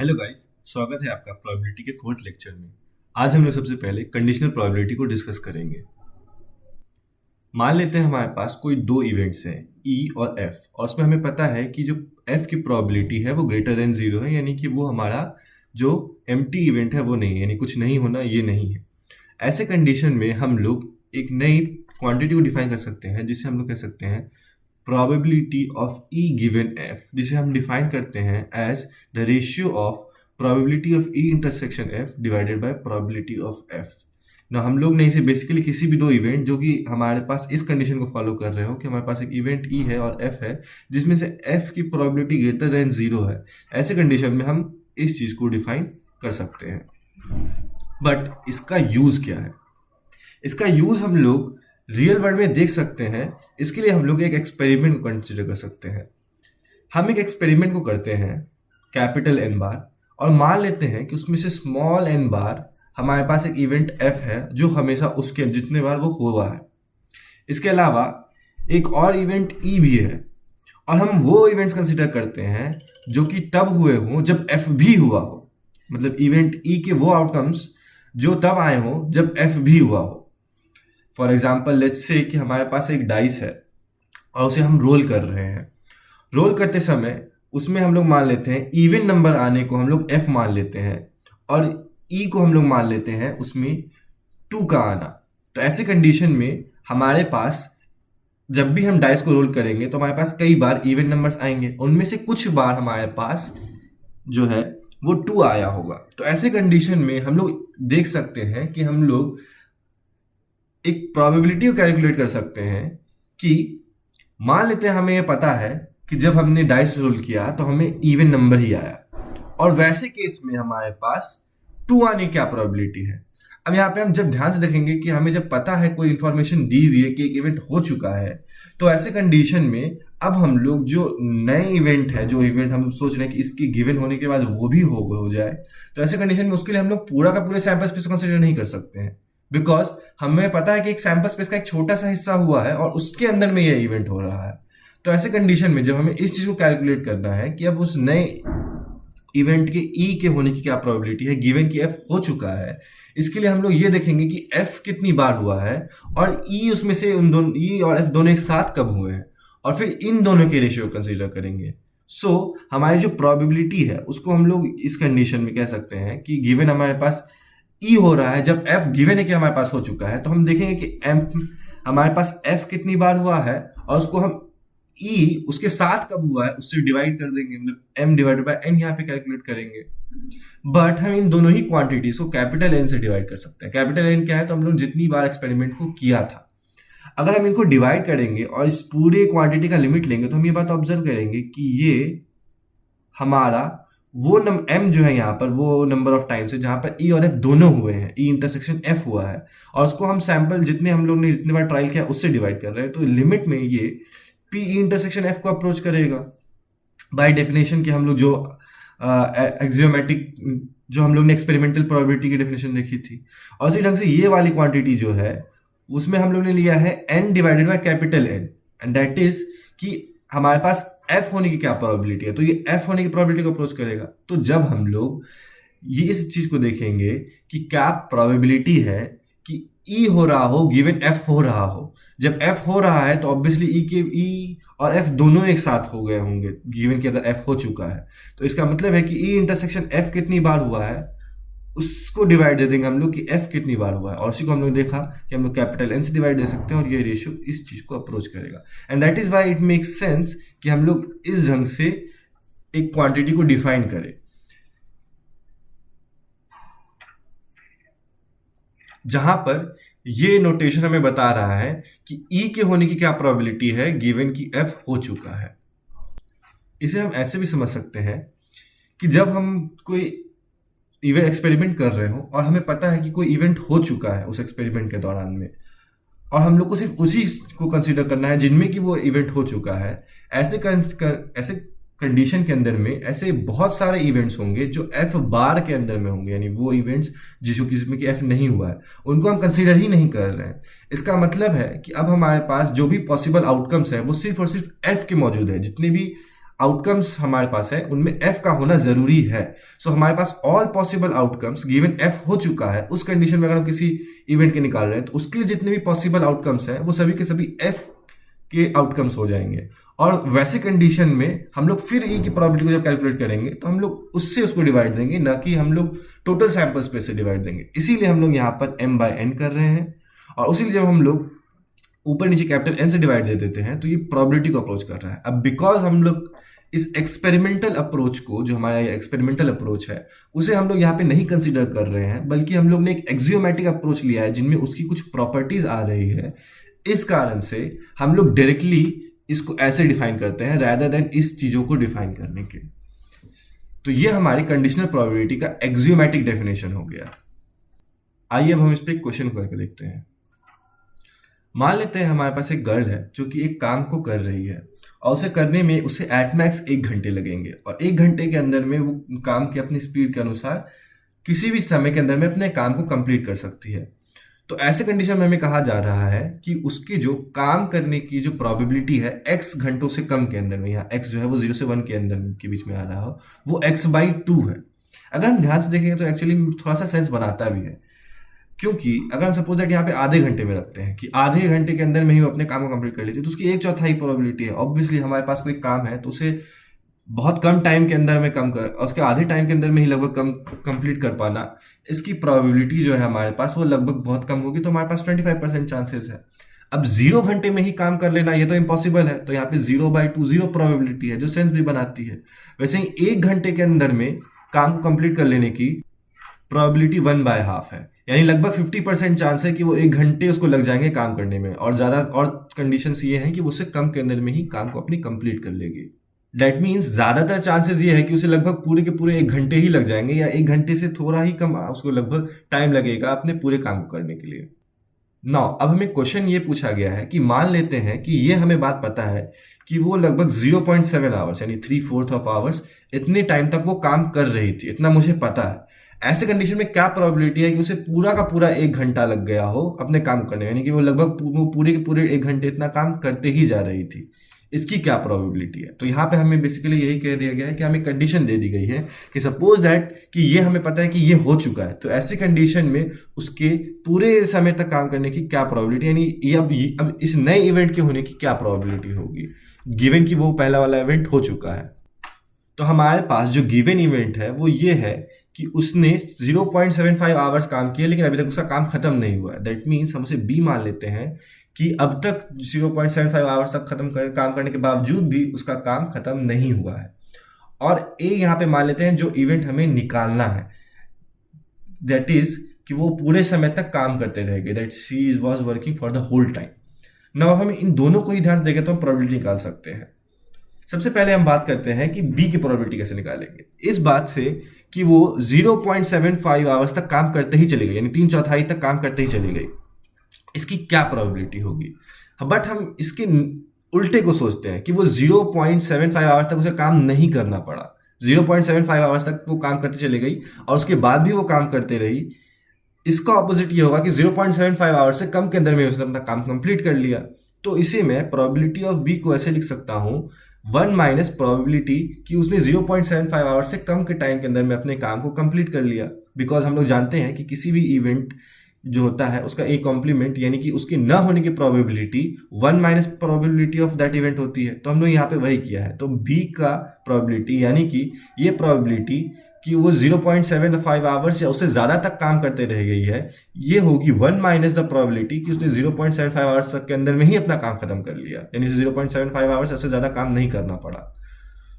Hello guys, स्वागत है आपका प्रोबेबिलिटी के फोर्थ लेक्चर में। आज हम लोग सबसे पहले कंडीशनल प्रोबेबिलिटी को डिस्कस करेंगे। मान लेते हैं हमारे पास कोई दो इवेंट्स हैं ई और एफ, और उसमें हमें पता है कि जो एफ की प्रोबेबिलिटी है वो ग्रेटर देन जीरो है, यानी कि वो हमारा जो एम्प्टी इवेंट है वो नहीं है, यानी कुछ नहीं होना ये नहीं है। ऐसे कंडीशन में हम लोग एक नई क्वांटिटी को डिफाइन कर सकते हैं जिसे हम लोग कह सकते हैं probability of E given F, जिसे हम डिफाइन करते हैं as the ratio of probability of E intersection F divided by probability of F। ना हम लोग ने इसे बेसिकली किसी भी दो इवेंट जो कि हमारे पास इस कंडीशन को फॉलो कर रहे हो कि हमारे पास एक इवेंट E है और F है जिसमें से F की प्रोबेबिलिटी ग्रेटर देन जीरो है, ऐसे कंडीशन में हम इस चीज़ को डिफाइन कर सकते हैं। बट इसका यूज़ क्या है? इसका यूज़ हम लोग रियल वर्ल्ड में देख सकते हैं। इसके लिए हम लोग एक एक्सपेरिमेंट को कंसिडर कर सकते हैं। हम एक एक्सपेरिमेंट को करते हैं कैपिटल एन बार, और मान लेते हैं कि उसमें से स्मॉल एन बार हमारे पास एक इवेंट एफ है जो हमेशा उसके जितने बार वो हुआ है। इसके अलावा एक और इवेंट ई भी है, और हम वो इवेंट्स कंसिडर करते हैं जो कि तब हुए हों जब एफ भी हुआ हो, मतलब इवेंट ई के वो आउटकम्स जो तब आए हों जब एफ भी हुआ हो। फॉर एग्जाम्पल लेट्स से कि हमारे पास एक डाइस है और उसे हम रोल कर रहे हैं। रोल करते समय उसमें हम लोग मान लेते हैं इवन नंबर आने को हम लोग एफ मान लेते हैं, और ई को हम लोग मान लेते हैं उसमें 2 का आना। तो ऐसे कंडीशन में हमारे पास जब भी हम डाइस को रोल करेंगे तो हमारे पास कई बार इवन नंबर्स आएंगे, उनमें से कुछ बार हमारे पास जो है वो 2 आया होगा। तो ऐसे कंडीशन में हम लोग देख सकते हैं कि हम लोग एक प्रोबेबिलिटी को कैलकुलेट कर सकते हैं कि मान लेते हैं हमें ये पता है कि जब हमने डाइस रोल किया तो हमें इवन नंबर ही आया, और वैसे केस में हमारे पास 2 आने की क्या प्रोबेबिलिटी है। अब यहाँ पे हम जब ध्यान से देखेंगे कि हमें जब पता है कोई इंफॉर्मेशन दी हुई है कि एक इवेंट हो चुका है, तो ऐसे कंडीशन में अब हम लोग जो नए इवेंट है, जो इवेंट हम सोच रहे हैं कि इसकी गिवन होने के बाद वो भी हो जाए, तो ऐसे कंडीशन में उसके लिए हम लोग पूरा का पूरे सैंपल स्पेस को कंसिडर नहीं कर सकते हैं, बिकॉज हमें पता है कि एक सैंपल स्पेस का एक छोटा सा हिस्सा हुआ है और उसके अंदर में ये इवेंट हो रहा है। तो ऐसे कंडीशन में जब हमें इस चीज को कैलकुलेट करना है कि अब उस नए इवेंट के ई के होने की क्या प्रोबेबिलिटी है गिवन कि एफ हो चुका है, इसके लिए हम लोग ये देखेंगे कि एफ कितनी बार हुआ है और ई उसमें से उन दोनों ई और एफ दोनों एक साथ कब हुए हैं, और फिर इन दोनों के रेशियो कंसीडर करेंगे। सो हमारी जो प्रोबेबिलिटी है उसको हम लोग इस कंडीशन में कह सकते हैं कि गिवन हमारे पास ई हो रहा है, जब एफ गिवन है कि हमारे पास हो चुका है, तो हम देखेंगे कि एम हमारे पास एफ कितनी बार हुआ है और उसको हम ई उसके साथ कब हुआ है उससे डिवाइड कर देंगे, मतलब एम डिवाइडेड बाय एन यहाँ पे कैलकुलेट करेंगे। बट हम इन दोनों ही क्वांटिटीज को कैपिटल एन से डिवाइड कर सकते हैं। कैपिटल एन क्या है, तो हम लोग जितनी बार एक्सपेरिमेंट को किया था, अगर हम इनको डिवाइड करेंगे और इस पूरे क्वांटिटी का लिमिट लेंगे तो हम ये बात ऑब्जर्व करेंगे कि ये हमारा वो एम जो है यहाँ पर वो नंबर ऑफ टाइम्स है जहाँ पर ई और एफ दोनों हुए हैं, ई इंटरसेक्शन एफ हुआ है, और उसको हम सैंपल जितने हम लोग ने जितने बार ट्रायल किया उससे डिवाइड कर रहे हैं। तो लिमिट में ये पी ई इंटरसेक्शन एफ को अप्रोच करेगा बाय डेफिनेशन कि हम लोग जो एक्सियोमेटिक जो हम लोग ने एक्सपेरिमेंटल प्रोबेबिलिटी की डेफिनेशन देखी थी, और उसी ढंग से ये वाली क्वांटिटी जो है उसमें हम लोग ने लिया है N divided by capital N, and that is कि हमारे पास एफ होने की क्या प्रोबेबिलिटी है, तो ये एफ होने की प्रोबेबिलिटी को अप्रोच करेगा। तो जब हम लोग ये इस चीज को देखेंगे कि क्या प्रोबेबिलिटी है कि ई हो रहा हो गिवन एफ हो रहा हो, जब एफ हो रहा है तो ऑब्वियसली ई और एफ दोनों एक साथ हो गए होंगे गिवन कि अगर एफ हो चुका है, तो इसका मतलब है कि ई इंटरसेक्शन एफ कितनी बार हुआ है उसको डिवाइड दे देंगे हम लोग कि एफ कितनी बार हुआ है, और उसी को हम लोग देखा कि हम लोग कैपिटल एन से डिवाइड दे सकते हैं और ये रेशियो इस चीज को अप्रोच करेगा। And that is why it makes sense कि हम लोग इस ढंग से एक क्वांटिटी को डिफाइन करें, जहां पर ये नोटेशन हमें बता रहा है कि ई के होने की क्या प्रोबेबिलिटी है गिवन कि एफ हो चुका है। इसे हम ऐसे भी समझ सकते हैं कि जब हम कोई इवेंट एक्सपेरिमेंट कर रहे हो और हमें पता है कि कोई इवेंट हो चुका है उस एक्सपेरिमेंट के दौरान में, और हम लोग को सिर्फ उसी को कंसीडर करना है जिनमें कि वो इवेंट हो चुका है, ऐसे कंडीशन के अंदर में ऐसे बहुत सारे इवेंट्स होंगे जो एफ बार के अंदर में होंगे, यानी वो इवेंट्स जिसमें कि एफ नहीं हुआ है उनको हम कंसीडर ही नहीं कर रहे हैं। इसका मतलब है कि अब हमारे पास जो भी पॉसिबल आउटकम्स है वो सिर्फ और सिर्फ एफ के मौजूद है, जितने भी आउटकम्स हमारे पास है उनमें एफ का होना जरूरी है। सो हमारे पास all possible outcomes given F हो चुका है। उस कंडीशन में अगर हम किसी इवेंट के निकाल रहे हैं तो उसके लिए जितने भी पॉसिबल आउटकम्स हैं वो सभी के सभी एफ के आउटकम्स हो जाएंगे। और वैसे कंडीशन में हम लोग फिर ई की प्रोबेबिलिटी को जब कैलकुलेट करेंगे तो हम लोग उससे उसको डिवाइड देंगे, ना कि हम लोग टोटल सैंपल स्पेस से डिवाइड देंगे। इसीलिए हम लोग यहाँ पर m बाय n कर रहे हैं। और उसीलिए जब हम लोग ऊपर नीचे कैपिटल N से डिवाइड दे देते हैं तो ये प्रोबेबिलिटी को अप्रोच कर रहा है। अब बिकॉज हम लोग इस एक्सपेरिमेंटल अप्रोच को, जो हमारा ये एक्सपेरिमेंटल अप्रोच है, उसे हम लोग यहाँ पे नहीं कंसीडर कर रहे हैं, बल्कि हम लोग ने एक एक्सियोमेटिक अप्रोच लिया है जिनमें उसकी कुछ प्रॉपर्टीज आ रही है। इस कारण से हम लोग डायरेक्टली इसको ऐसे डिफाइन करते हैं रादर देन इस चीजों को डिफाइन करने के। तो ये हमारी कंडीशनल प्रोबेबिलिटी का एक्सियोमेटिक डेफिनेशन हो गया। आइए अब हम इस पे एक क्वेश्चन करके देखते हैं। मान लेते हैं हमारे पास एक गर्ल है जो कि एक काम को कर रही है और उसे करने में उसे एट मैक्स 1 घंटे लगेंगे, और 1 घंटे के अंदर में वो काम की अपनी स्पीड के अनुसार किसी भी समय के अंदर में अपने काम को कंप्लीट कर सकती है। तो ऐसे कंडीशन में हमें कहा जा रहा है कि उसकी जो काम करने की जो प्रोबेबिलिटी है x घंटों से कम के अंदर में, यहाँ x जो है वो 0 से 1 के अंदर के बीच में आ रहा हो, वो x/2 है। अगर हम ध्यान से देखेंगे तो एक्चुअली थोड़ा सा सेंस बनाता भी है, क्योंकि अगर हम सपोज दैट यहाँ पे आधे घंटे में रखते हैं कि आधे घंटे के अंदर में ही वो अपने काम को कंप्लीट कर लेती है, तो उसकी 1/4 प्रोबेबिलिटी है। ऑब्वियसली हमारे पास कोई काम है तो उसे बहुत कम टाइम के अंदर में कम कर, उसके आधे टाइम के अंदर में ही लगभग कम कंप्लीट कर पाना, इसकी प्रोबेबिलिटी जो है हमारे पास वो लगभग बहुत कम होगी। तो हमारे पास 25% चांसेस है। अब 0 घंटे में ही काम कर लेना ये तो इम्पॉसिबल है, तो यहाँ पे 0/2 0 प्रोबेबिलिटी है, जो सेंस भी बनाती है। वैसे ही 1 घंटे के अंदर में काम को कंप्लीट कर लेने की प्रोबेबिलिटी 1/2 है, यानी लगभग 50% चांस है कि वो 1 घंटे उसको लग जाएंगे काम करने में, और ज़्यादा और कंडीशंस ये हैं कि वो उससे कम के अंदर में ही काम को अपनी कंप्लीट कर लेगी। डेट मीन्स ज़्यादातर चांसेस ये है कि उसे लगभग पूरे के पूरे 1 घंटे ही लग जाएंगे, या 1 घंटे से थोड़ा ही कम उसको लगभग टाइम लगेगा अपने पूरे काम को करने के लिए। नाउ अब हमें क्वेश्चन ये पूछा गया है कि मान लेते हैं कि ये हमें बात पता है कि वो लगभग 0.7 आवर्स यानी 3/4 ऑफ आवर्स इतने टाइम तक वो काम कर रही थी, इतना मुझे पता है। ऐसे कंडीशन में क्या प्रोबेबिलिटी है कि उसे पूरा का पूरा 1 घंटा लग गया हो अपने काम करने में, यानी कि वो लगभग पूरे के पूरे 1 घंटे इतना काम करते ही जा रही थी, इसकी क्या प्रोबेबिलिटी है। तो यहाँ पे हमें बेसिकली यही कह दिया गया है कि हमें कंडीशन दे दी गई है कि सपोज दैट कि ये हमें पता है कि ये हो चुका है, तो ऐसी कंडीशन में उसके पूरे समय तक काम करने की क्या प्रोबेबिलिटी, यानी ये अब इस नए इवेंट के होने की क्या प्रोबेबिलिटी होगी, गिवन कि वो पहला वाला इवेंट हो चुका है। तो हमारे पास जो गिवन इवेंट है वो ये है कि उसने 0.75 आवर्स काम किया, लेकिन अभी तक उसका काम खत्म नहीं हुआ है। दैट मीन्स हम उसे बी मान लेते हैं कि अब तक 0.75 आवर्स तक काम करने के बावजूद भी उसका काम खत्म नहीं हुआ है। और ए यहाँ पे मान लेते हैं जो इवेंट हमें निकालना है, दैट इज कि वो पूरे समय तक काम करते रहेंगे, that she was working for the whole time. Now हम इन दोनों को ही ध्यान से देखें तो हम प्रोबेबिलिटी निकाल सकते हैं। सबसे पहले हम बात करते हैं कि बी की प्रोबेबिलिटी कैसे निकालेंगे, इस बात से कि वो 0.75 आवर्स तक काम करते ही चली गई, यानी 3/4 तक काम करते ही चली गई, इसकी क्या प्रोबेबिलिटी होगी। बट हम इसके उल्टे को सोचते हैं कि वो 0.75 आवर्स तक उसे काम नहीं करना पड़ा, 0.75 आवर्स तक वो काम करते चली गई और उसके बाद भी वो काम करते रही। इसका ऑपोजिट ये होगा कि 0.75 आवर्स से कम के अंदर में उसने अपना काम कंप्लीट कर लिया। तो इसे मैं प्रोबेबिलिटी ऑफ बी को ऐसे लिख सकता हूँ 1 माइनस प्रोबेबिलिटी कि उसने 0.75 आवर्स से कम के टाइम के अंदर में अपने काम को कंप्लीट कर लिया। बिकॉज हम लोग जानते हैं कि किसी भी इवेंट जो होता है उसका एक कॉम्प्लीमेंट यानी कि उसके न होने की probability 1 minus probability of that event होती है। तो हम लोग यहाँ पे वही किया है। तो बी का प्रोबेबिलिटी यानी कि ये प्रोबेबिलिटी कि वो 0.75 आवर्स या उससे ज़्यादा तक काम करते रह गई है, ये होगी 1 माइनस द प्रोबेबिलिटी कि उसने 0.75 आवर्स तक के अंदर में ही अपना काम खत्म कर लिया, यानी 0.75 आवर्स उससे ज़्यादा काम नहीं करना पड़ा।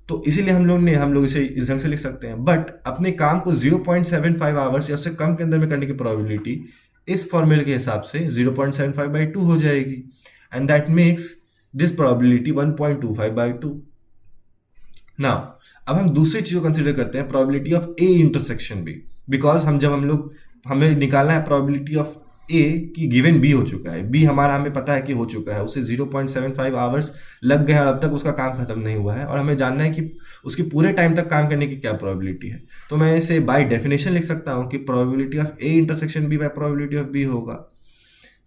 तो इसीलिए हम लोग इसे इस ढंग से लिख सकते हैं। बट अपने काम को 0.75 आवर्स या उससे कम के अंदर में करने की प्रोबेबिलिटी इस फॉर्मूले के हिसाब से 0.75/2 हो जाएगी, and that makes this probability 1.25/2। Now अब हम दूसरी चीज को कंसीडर करते हैं, probability of A intersection B. Because हमें निकालना है प्रोबेबिलिटी ऑफ ए की गिवन बी हो चुका है, बी हमारा हमें पता है कि हो चुका है, उसे 0.75 आवर्स लग गए और अब तक उसका काम खत्म नहीं हुआ है, और हमें जानना है कि उसके पूरे टाइम तक काम करने की क्या प्रोबेबिलिटी है। तो मैं इसे बाय डेफिनेशन लिख सकता हूँ कि probability of A intersection B by probability of B होगा,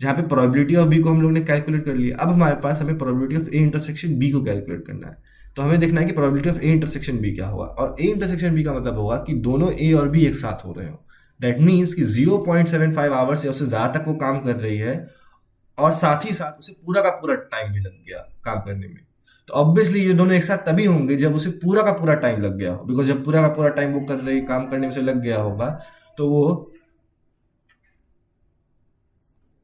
जहाँ पे प्रोबेबिलिटी ऑफ बी को हम लोग ने कैलकुलेट कर लिया। अब हमारे पास हमें probability of A intersection B को कैलकुलेट करना है। तो हमें देखना है कि probability of A intersection B क्या होगा, और ए इंटरसेक्शन बी का मतलब होगा कि दोनों ए और बी एक साथ हो रहे हो। दैट मीन्स कि 0.75 आवर्स या उससे ज़्यादा तक वो काम कर रही है, और साथ ही साथ उसे पूरा का पूरा टाइम भी लग गया काम करने में। तो ऑब्वियसली ये दोनों एक साथ तभी होंगे जब उसे पूरा का पूरा टाइम लग गया हो, बिकॉज जब पूरा का पूरा टाइम वो कर रही काम करने में उसे लग गया होगा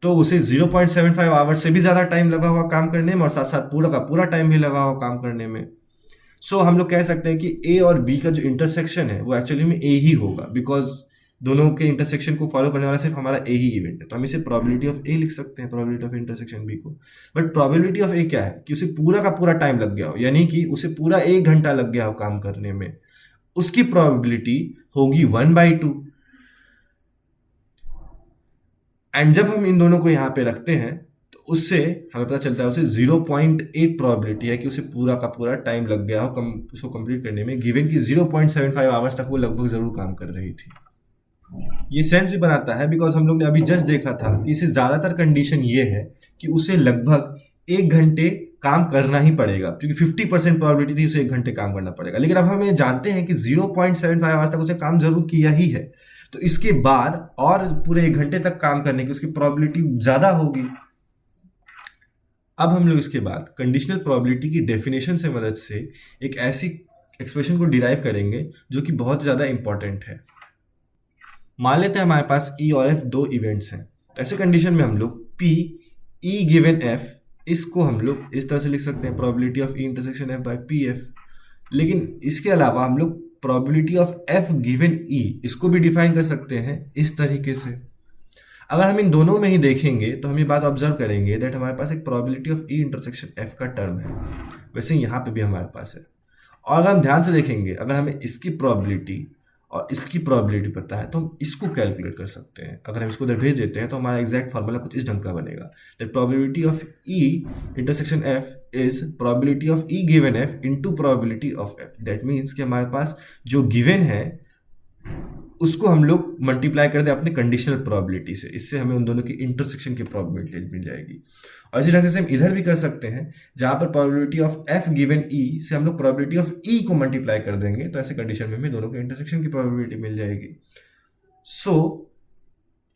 तो उसे 0.75 आवर्स से भी ज़्यादा टाइम लगा होगा काम करने में, और साथ साथ पूरा का पूरा टाइम भी लगा होगा काम करने में। सो हम लोग कह सकते हैं कि ए और बी का जो इंटरसेक्शन है वो एक्चुअली में ए ही होगा, बिकॉज दोनों के इंटरसेक्शन को फॉलो करने वाला सिर्फ हमारा ए ही इवेंट है। तो हम इसे प्रोबेबिलिटी ऑफ ए लिख सकते हैं, प्रोबेबिलिटी ऑफ इंटरसेक्शन बी को। बट प्रोबेबिलिटी ऑफ ए क्या है कि उसे पूरा का पूरा टाइम लग गया हो, यानी कि उसे पूरा 1 घंटा लग गया हो काम करने में, उसकी प्रोबेबिलिटी होगी 1/2। एंड जब हम इन दोनों को यहाँ पे रखते हैं तो उससे हमें पता चलता है उसे 0.8 प्रोबेबिलिटी है कि उसे पूरा का पूरा टाइम लग गया हो उसको कंप्लीट करने में, गिवन कि 0.75 आवर्स तक वो लगभग ज़रूर काम कर रही थी। ये सेंस भी बनाता है बिकॉज हम लोग ने अभी जस्ट देखा था कि इसे ज़्यादातर कंडीशन ये है कि उसे लगभग 1 घंटे काम करना ही पड़ेगा, क्योंकि 50% प्रोबेबिलिटी थी उसे 1 घंटे काम करना पड़ेगा। लेकिन अब हम ये जानते हैं कि 0.75 आवर्स तक उसे काम जरूर किया ही है, तो इसके बाद और पूरे 1 घंटे तक काम करने की उसकी प्रोबेबिलिटी ज़्यादा होगी। अब हम लोग इसके बाद कंडीशनल प्रोबेबिलिटी की डेफिनेशन से मदद से एक ऐसी एक्सप्रेशन को डिराइव करेंगे जो कि बहुत ज़्यादा इंपॉर्टेंट है। मान लेते हैं हमारे पास ई और एफ दो इवेंट्स हैं, तो ऐसे कंडीशन में हम लोग पी ई गिवन एफ, इसको हम लोग इस तरह से लिख सकते हैं, probability of E intersection F by P F. लेकिन इसके अलावा हम लोग प्रोबेबिलिटी ऑफ एफ गिवन ई इसको भी डिफाइन कर सकते हैं इस तरीके से। अगर हम इन दोनों में ही देखेंगे तो हम ये बात ऑब्जर्व करेंगे दैट हमारे पास एक probability of E intersection F का टर्म है, वैसे यहाँ पे भी हमारे पास है। और अगर हम ध्यान से देखेंगे, अगर हमें इसकी प्रोबेबिलिटी और इसकी प्रोबेबिलिटी पता है तो हम इसको कैलकुलेट कर सकते हैं। अगर हम इसको उधर भेज देते हैं तो हमारा एग्जैक्ट फार्मूला कुछ इस ढंग का बनेगा, that probability of E intersection F is probability of E given F into probability of F. That means कि हमारे पास जो गिवन है उसको हम लोग मल्टीप्लाई कर दें अपने कंडीशनल प्रोबेबिलिटी से, इससे हमें उन दोनों की इंटरसेक्शन की प्रोबेबिलिटी मिल जाएगी। और इसी ढंग से हम इधर भी कर सकते हैं, जहाँ पर प्रोबेबिलिटी ऑफ एफ गिवन ई से हम लोग प्रोबेबिलिटी ऑफ ई को मल्टीप्लाई कर देंगे, तो ऐसे कंडीशन में हमें दोनों के इंटरसेक्शन की प्रोबेबिलिटी मिल जाएगी। सो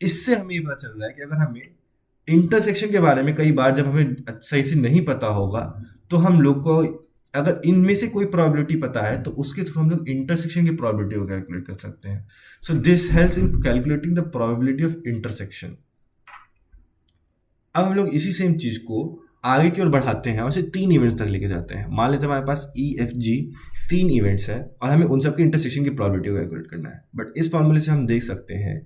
इससे हमें ये पता चल रहा है कि अगर हमें इंटरसेक्शन के बारे में कई बार जब हमें सही से नहीं पता होगा तो हम लोग को अगर इनमें से कोई प्रोबेबिलिटी पता है तो उसके थ्रू हम लोग इंटरसेक्शन की प्रोबेबिलिटी को कैलकुलेट कर सकते हैं। So this helps in calculating the probability of intersection. अब हम लोग इसी सेम चीज़ को आगे की ओर बढ़ाते हैं और उसे 3 इवेंट्स तक लेके जाते हैं। मान लेते हैं हमारे पास ई एफ जी 3 इवेंट्स है और हमें उन सब की इंटरसेक्शन की प्रोबेबिलिटी को कैलकुलेट करना है। बट इस फॉर्मूले से हम देख सकते हैं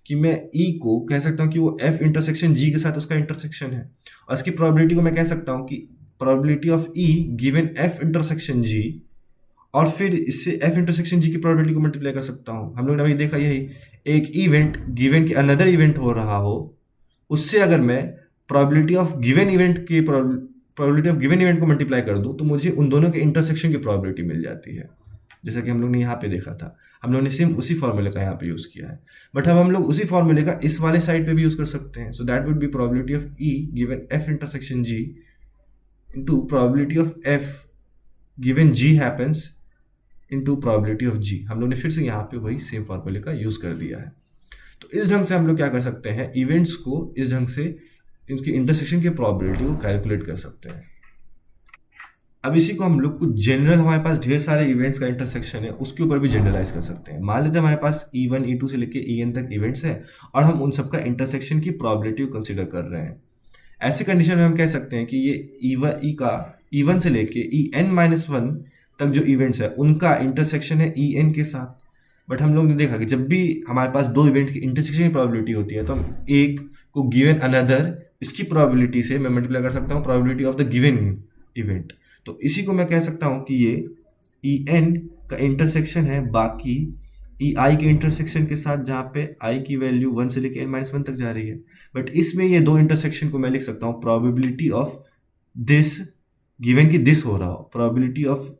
कि मैं ई को कह सकता हूँ कि वो एफ इंटरसेक्शन जी के साथ उसका इंटरसेक्शन है, और इसकी प्रोबेबिलिटी को मैं कह सकता हूँ कि probability of E given F intersection G, और फिर इससे एफ इंटरसेक्शन जी की प्रोबेबिलिटी को मल्टीप्लाई कर सकता हूँ। हम लोग ने अभी देखा यही, एक इवेंट गिवन के अनदर इवेंट हो रहा हो, उससे अगर मैं प्रोबेबिलिटी ऑफ गिवन इवेंट की प्रोबेबिलिटी ऑफ गिवन इवेंट को मल्टीप्लाई कर दूं तो मुझे उन दोनों के इंटरसेक्शन की प्रोबेबिलिटी मिल जाती है, जैसा कि हम लोग ने यहाँ पे देखा था। हम लोग ने सेम उसी फॉर्मूले का यहाँ पे यूज़ किया है, बट अब हम लोग उसी फॉर्मूले का इस वाले साइड पे भी यूज़ कर सकते हैं। So that would be probability of E given F intersection G into probability of F given G happens into probability of G. हम लोग ने फिर से यहाँ पे वही सेम फॉर्मूले का यूज़ कर दिया है। तो इस ढंग से हम लोग क्या कर सकते हैं, इवेंट्स को इस ढंग से इनकी इंटरसेक्शन की प्रोबेबिलिटी को कैलकुलेट कर सकते हैं। अब इसी को हम लोग कुछ जनरल, हमारे पास ढेर सारे इवेंट्स का इंटरसेक्शन है उसके ऊपर भी जनरलाइज कर सकते हैं। मान लीजिए हमारे पास E1 E2 से लेके En तक इवेंट्स हैं और हम उन सबका इंटरसेक्शन की प्रोबेबिलिटी को कंसिडर कर रहे हैं। ऐसी कंडीशन में हम कह सकते हैं कि ये E1 से लेके En-1 तक जो इवेंट्स है उनका इंटरसेक्शन है En के साथ। बट हम लोग ने देखा कि जब भी हमारे पास दो इवेंट की इंटरसेक्शन की प्रोबेबिलिटी होती है तो हम एक को गिवन अनदर इसकी प्रोबेबिलिटी से मैं मल्टीप्लाई कर सकता हूँ probability of the given event. तो इसी को मैं कह सकता हूँ कि ये En का इंटरसेक्शन है बाकी Ei के इंटरसेक्शन के साथ, जहाँ पे i की वैल्यू 1 से लेके n-1 तक जा रही है। बट इसमें ये दो इंटरसेक्शन को मैं लिख सकता हूँ प्रोबेबिलिटी ऑफ दिस, गिवन की दिस हो रहा हो, प्रोबेबिलिटी ऑफ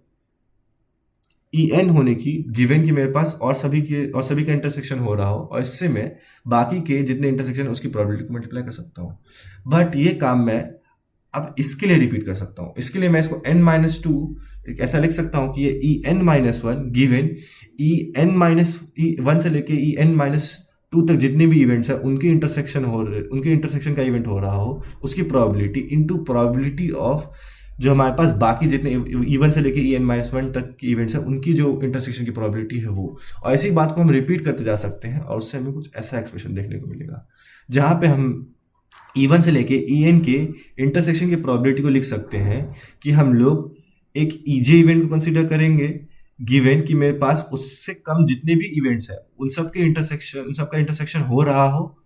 En होने की गिवन की मेरे पास और सभी का इंटरसेक्शन हो रहा हो, और इससे मैं बाकी के जितने इंटरसेक्शन है उसकी प्रोबेबिलिटी को मल्टीप्लाई कर सकता हूँ। बट ये काम मैं अब इसके लिए रिपीट कर सकता हूँ। इसके लिए मैं इसको n-2 एक ऐसा लिख सकता हूँ कि ये en-1 गिवन en-1 से लेके en-2 तक जितने भी इवेंट्स हैं उनके इंटरसेक्शन का इवेंट हो रहा हो उसकी प्रोबेबिलिटी इनटू प्रोबेबिलिटी ऑफ जो हमारे पास बाकी जितने E1 से लेके en-1 तक की इवेंट्स हैं उनकी जो इंटरसेक्शन की प्रोबेबिलिटी है वो। और ऐसी बात को हम रिपीट करते जा सकते हैं और उससे हमें कुछ ऐसा एक्सप्रेशन देखने को मिलेगा जहाँ पे हम E1 से लेके En के इंटरसेक्शन की प्रोबेबिलिटी को लिख सकते हैं कि हम लोग एक EJ इवेंट को कंसीडर करेंगे गिवन कि मेरे पास उससे कम जितने भी इवेंट्स हैं उन सब का इंटरसेक्शन हो रहा हो,